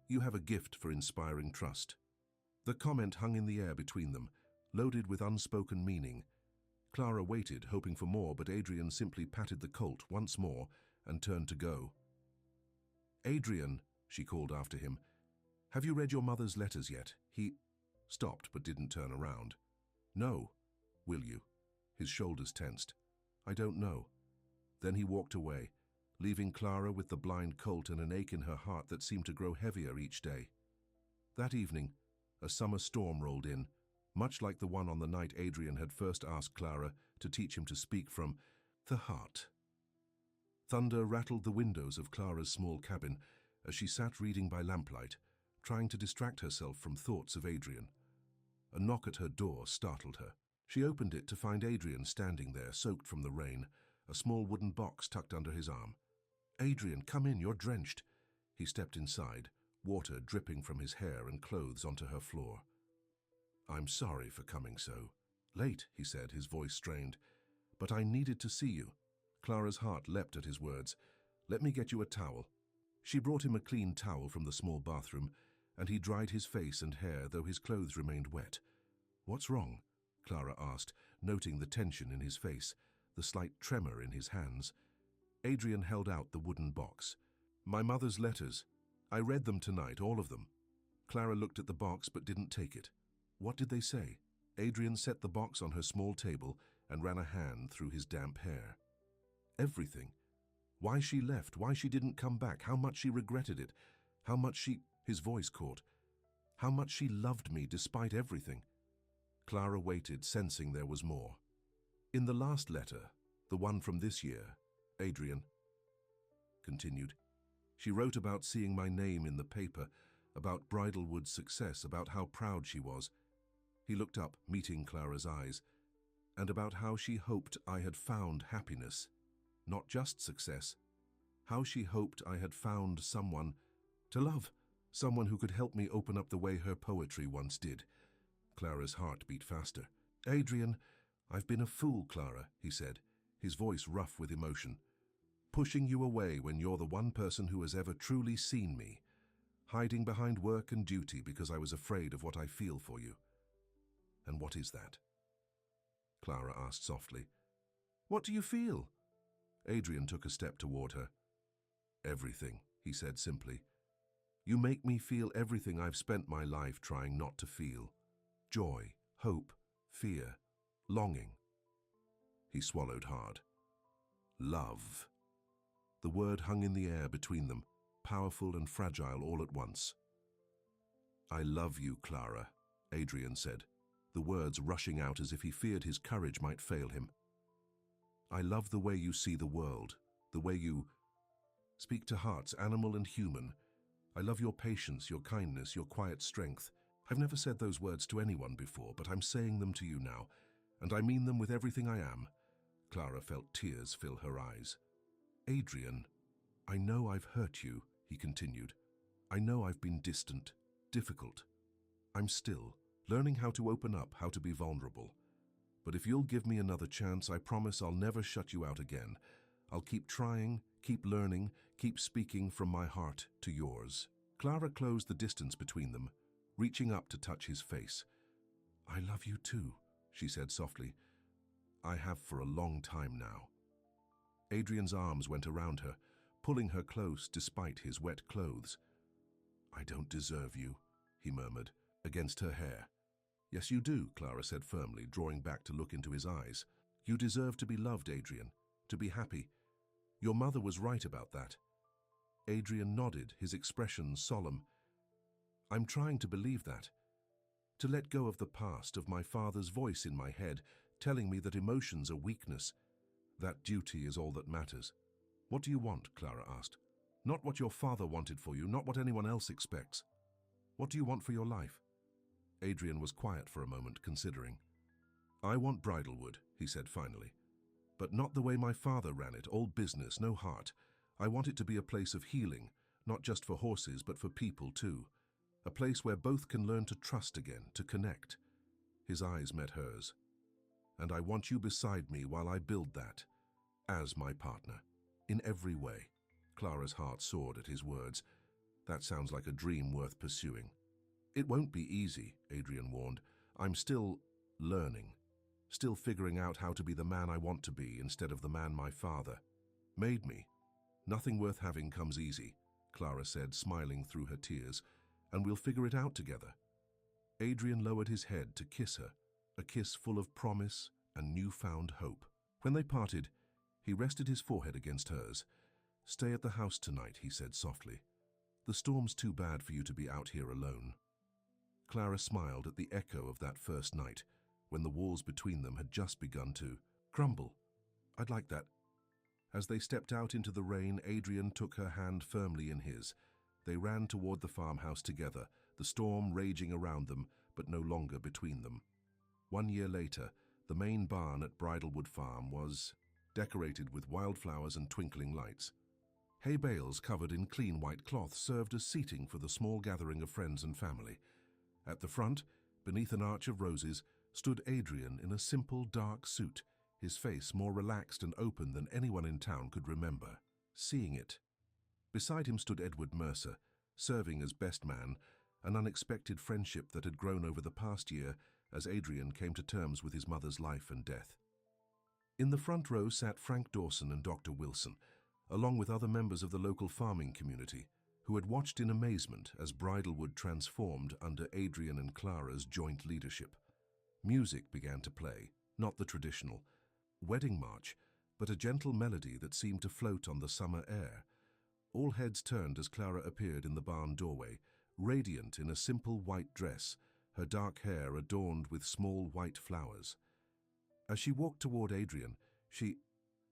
You have a gift for inspiring trust. The comment hung in the air between them, loaded with unspoken meaning. Clara waited, hoping for more, but Adrian simply patted the colt once more and turned to go. Adrian, she called after him, have you read your mother's letters yet? He stopped but didn't turn around. No. Will you? His shoulders tensed. I don't know. Then he walked away, leaving Clara with the blind colt and an ache in her heart that seemed to grow heavier each day. That evening, a summer storm rolled in, much like the one on the night Adrian had first asked Clara to teach him to speak from the heart. Thunder rattled the windows of Clara's small cabin as she sat reading by lamplight, trying to distract herself from thoughts of Adrian. A knock at her door startled her. She opened it to find Adrian standing there, soaked from the rain, a small wooden box tucked under his arm. Adrian, come in, you're drenched. He stepped inside, water dripping from his hair and clothes onto her floor. I'm sorry for coming so late, he said, his voice strained. But I needed to see you. Clara's heart leapt at his words. Let me get you a towel. She brought him a clean towel from the small bathroom, and he dried his face and hair, though his clothes remained wet. What's wrong? Clara asked, noting the tension in his face, the slight tremor in his hands. Adrian held out the wooden box. My mother's letters. I read them tonight, all of them. Clara looked at the box but didn't take it. What did they say? Adrian set the box on her small table and ran a hand through his damp hair. Everything. Why she left, why she didn't come back, how much she regretted it, how much she... His voice caught. How much she loved me despite everything. Clara waited, sensing there was more. In the last letter, the one from this year, Adrian continued. She wrote about seeing my name in the paper, about Bridalwood's success, about how proud she was. He looked up, meeting Clara's eyes, and about how she hoped I had found happiness, not just success. How she hoped I had found someone to love, someone who could help me open up the way her poetry once did. Clara's heart beat faster. "Adrian, I've been a fool, Clara," he said, his voice rough with emotion. "Pushing you away when you're the one person who has ever truly seen me. Hiding behind work and duty because I was afraid of what I feel for you." "And what is that?" Clara asked softly. "What do you feel?" Adrian took a step toward her. "Everything," he said simply. "You make me feel everything I've spent my life trying not to feel. Joy, hope, fear, longing." He swallowed hard. Love. The word hung in the air between them, powerful and fragile all at once. "I love you, Clara," Adrian said, the words rushing out as if he feared his courage might fail him. "I love the way you see the world, the way you speak to hearts, animal and human. I love your patience, your kindness, your quiet strength. I've never said those words to anyone before, but I'm saying them to you now, and I mean them with everything I am." Clara felt tears fill her eyes. "Adrian, I know I've hurt you," he continued. "I know I've been distant, difficult. I'm still learning how to open up, how to be vulnerable. But if you'll give me another chance, I promise I'll never shut you out again. I'll keep trying, keep learning, keep speaking from my heart to yours." Clara closed the distance between them, reaching up to touch his face. "I love you too," she said softly. "I have for a long time now." Adrian's arms went around her, pulling her close despite his wet clothes. "I don't deserve you," he murmured, against her hair. "Yes, you do," Clara said firmly, drawing back to look into his eyes. "You deserve to be loved, Adrian, to be happy. Your mother was right about that." Adrian nodded, his expression solemn. "I'm trying to believe that. To let go of the past, of my father's voice in my head, telling me that emotions are weakness. That duty is all that matters." "What do you want?" Clara asked. "Not what your father wanted for you, not what anyone else expects. What do you want for your life?" Adrian was quiet for a moment, considering. "I want Bridalwood," he said finally. "But not the way my father ran it, all business, no heart. I want it to be a place of healing, not just for horses, but for people too. A place where both can learn to trust again, to connect." His eyes met hers. "And I want you beside me while I build that, as my partner, in every way." Clara's heart soared at his words. That sounds like a dream worth pursuing. "It won't be easy," Adrian warned. "I'm still learning, still figuring out how to be the man I want to be instead of the man my father made me." "Nothing worth having comes easy," Clara said, smiling through her tears, "and we'll figure it out together." Adrian lowered his head to kiss her, a kiss full of promise and newfound hope. When they parted, he rested his forehead against hers. "Stay at the house tonight," he said softly. "The storm's too bad for you to be out here alone." Clara smiled at the echo of that first night, when the walls between them had just begun to crumble. "I'd like that." As they stepped out into the rain, Adrian took her hand firmly in his. They ran toward the farmhouse together, the storm raging around them, but no longer between them. 1 year later, the main barn at Bridalwood Farm was decorated with wildflowers and twinkling lights. Hay bales covered in clean white cloth served as seating for the small gathering of friends and family. At the front, beneath an arch of roses, stood Adrian in a simple dark suit, his face more relaxed and open than anyone in town could remember seeing it. Beside him stood Edward Mercer, serving as best man, an unexpected friendship that had grown over the past year as Adrian came to terms with his mother's life and death. In the front row sat Frank Dawson and Dr. Wilson, along with other members of the local farming community, who had watched in amazement as Bridalwood transformed under Adrian and Clara's joint leadership. Music began to play, not the traditional wedding march, but a gentle melody that seemed to float on the summer air. All heads turned as Clara appeared in the barn doorway, radiant in a simple white dress, her dark hair adorned with small white flowers. As she walked toward Adrian, she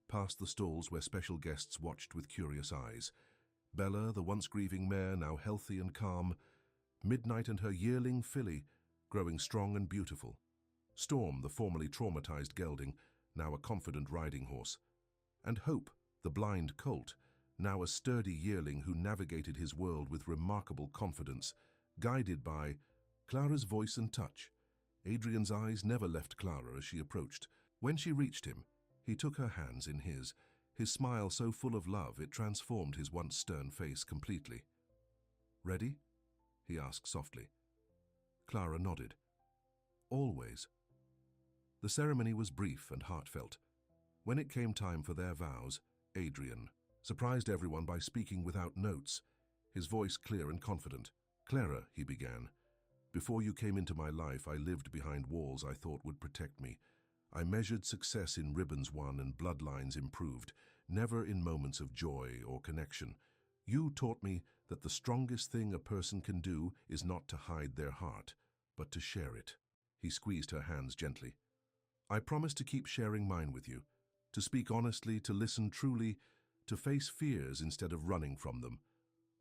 passed the stalls where special guests watched with curious eyes. Bella, the once grieving mare, now healthy and calm, Midnight and her yearling filly, growing strong and beautiful. Storm, the formerly traumatized gelding, now a confident riding horse. And Hope, the blind colt, now a sturdy yearling who navigated his world with remarkable confidence, guided by Clara's voice and touch. Adrian's eyes never left Clara as she approached. When she reached him, he took her hands in his smile so full of love it transformed his once stern face completely. "Ready?" he asked softly. Clara nodded. "Always." The ceremony was brief and heartfelt. When it came time for their vows, Adrian surprised everyone by speaking without notes, his voice clear and confident. "Clara," he began, "before you came into my life, I lived behind walls I thought would protect me. I measured success in ribbons won and bloodlines improved, never in moments of joy or connection. You taught me that the strongest thing a person can do is not to hide their heart, but to share it." He squeezed her hands gently. "I promise to keep sharing mine with you, to speak honestly, to listen truly, to face fears instead of running from them.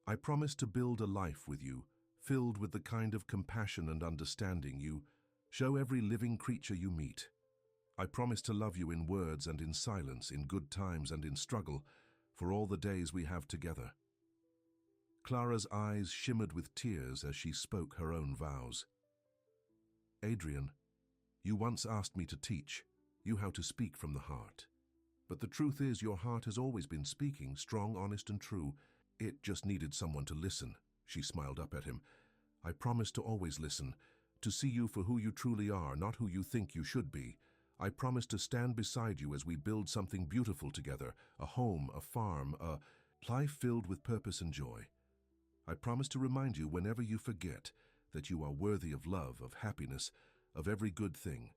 I promise to build a life with you, filled with the kind of compassion and understanding you show every living creature you meet. I promise to love you in words and in silence, in good times and in struggle, for all the days we have together." Clara's eyes shimmered with tears as she spoke her own vows. "Adrian, you once asked me to teach you how to speak from the heart. But the truth is your heart has always been speaking, strong, honest and true. It just needed someone to listen." She smiled up at him. "I promise to always listen, to see you for who you truly are, not who you think you should be. I promise to stand beside you as we build something beautiful together, a home, a farm, a life filled with purpose and joy. I promise to remind you whenever you forget that you are worthy of love, of happiness, of every good thing.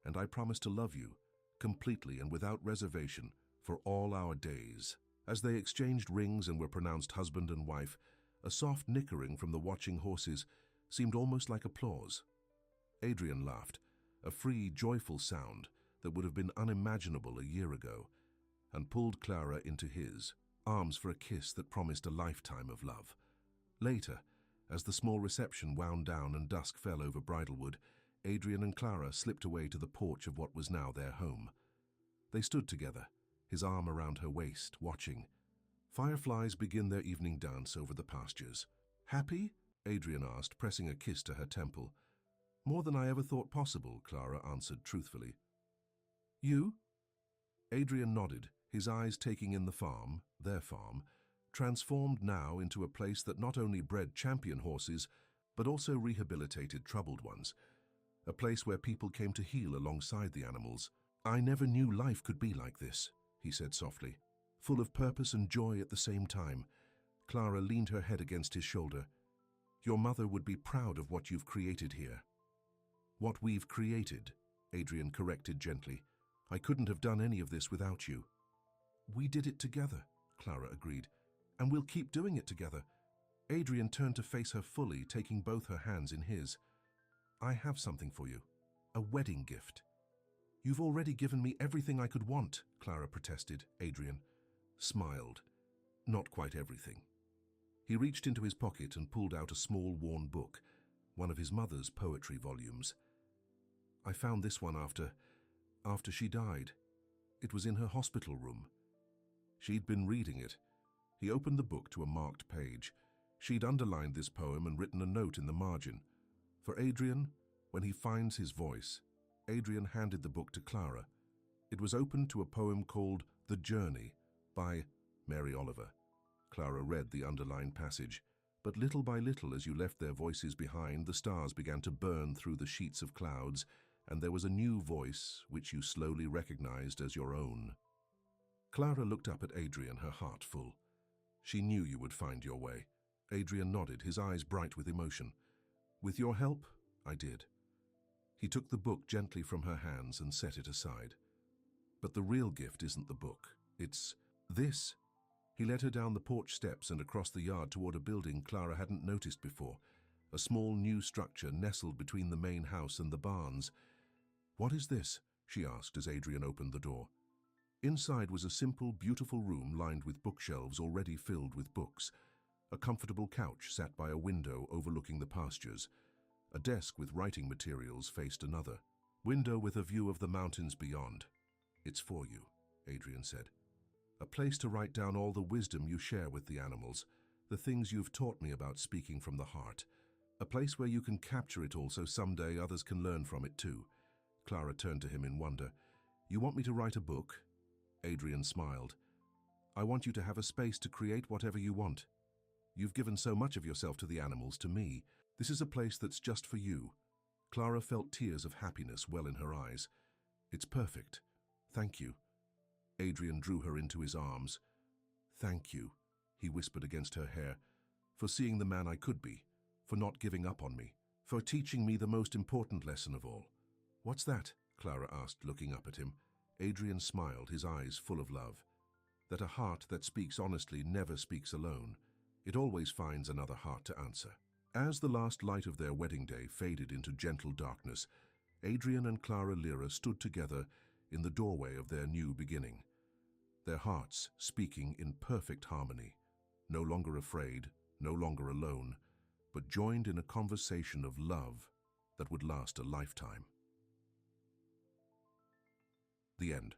And I promise to love you, completely and without reservation, for all our days." As they exchanged rings and were pronounced husband and wife, a soft nickering from the watching horses seemed almost like applause. Adrian laughed, a free, joyful sound that would have been unimaginable a year ago, and pulled Clara into his arms for a kiss that promised a lifetime of love. Later, as the small reception wound down and dusk fell over Bridlewood, Adrian and Clara slipped away to the porch of what was now their home. They stood together, his arm around her waist, watching. Fireflies begin their evening dance over the pastures. "Happy?" Adrian asked, pressing a kiss to her temple. "More than I ever thought possible," Clara answered truthfully. "You?" Adrian nodded, his eyes taking in the farm, their farm, transformed now into a place that not only bred champion horses, but also rehabilitated troubled ones. A place where people came to heal alongside the animals. "I never knew life could be like this," he said softly, full of purpose and joy at the same time. Clara leaned her head against his shoulder. "Your mother would be proud of what you've created here." "What we've created," Adrian corrected gently. "I couldn't have done any of this without you." "We did it together," Clara agreed, "and we'll keep doing it together." Adrian turned to face her fully, taking both her hands in his. "I have something for you, a wedding gift." "You've already given me everything I could want," Clara protested. Adrian smiled. "Not quite everything." He reached into his pocket and pulled out a small worn book, one of his mother's poetry volumes. "I found this one after she died. It was in her hospital room." She'd been reading it. He opened the book to a marked page. She'd underlined this poem and written a note in the margin. For Adrian, when he finds his voice. Adrian handed the book to Clara. It was open to a poem called The Journey by Mary Oliver. Clara read the underlined passage. "But little by little, as you left their voices behind, the stars began to burn through the sheets of clouds, and there was a new voice which you slowly recognized as your own." Clara looked up at Adrian, her heart full. "She knew you would find your way." Adrian nodded, his eyes bright with emotion. "With your help, I did." He took the book gently from her hands and set it aside. "But the real gift isn't the book. It's this." He led her down the porch steps and across the yard toward a building Clara hadn't noticed before, a small new structure nestled between the main house and the barns. "What is this?" she asked as Adrian opened the door. Inside was a simple, beautiful room lined with bookshelves already filled with books. A comfortable couch sat by a window overlooking the pastures. A desk with writing materials faced another. Window with a view of the mountains beyond. "It's for you," Adrian said. "A place to write down all the wisdom you share with the animals, the things you've taught me about speaking from the heart. A place where you can capture it all so someday others can learn from it too." Clara turned to him in wonder. "You want me to write a book?" Adrian smiled. "I want you to have a space to create whatever you want. You've given so much of yourself to the animals, to me. This is a place that's just for you." Clara felt tears of happiness well in her eyes. "It's perfect. Thank you." Adrian drew her into his arms. "Thank you," he whispered against her hair, "for seeing the man I could be, for not giving up on me, for teaching me the most important lesson of all." "What's that?" Clara asked, looking up at him. Adrian smiled, his eyes full of love. "That a heart that speaks honestly never speaks alone. It always finds another heart to answer." As the last light of their wedding day faded into gentle darkness, Adrian and Clara Lyra stood together in the doorway of their new beginning, their hearts speaking in perfect harmony, no longer afraid, no longer alone, but joined in a conversation of love that would last a lifetime. The end.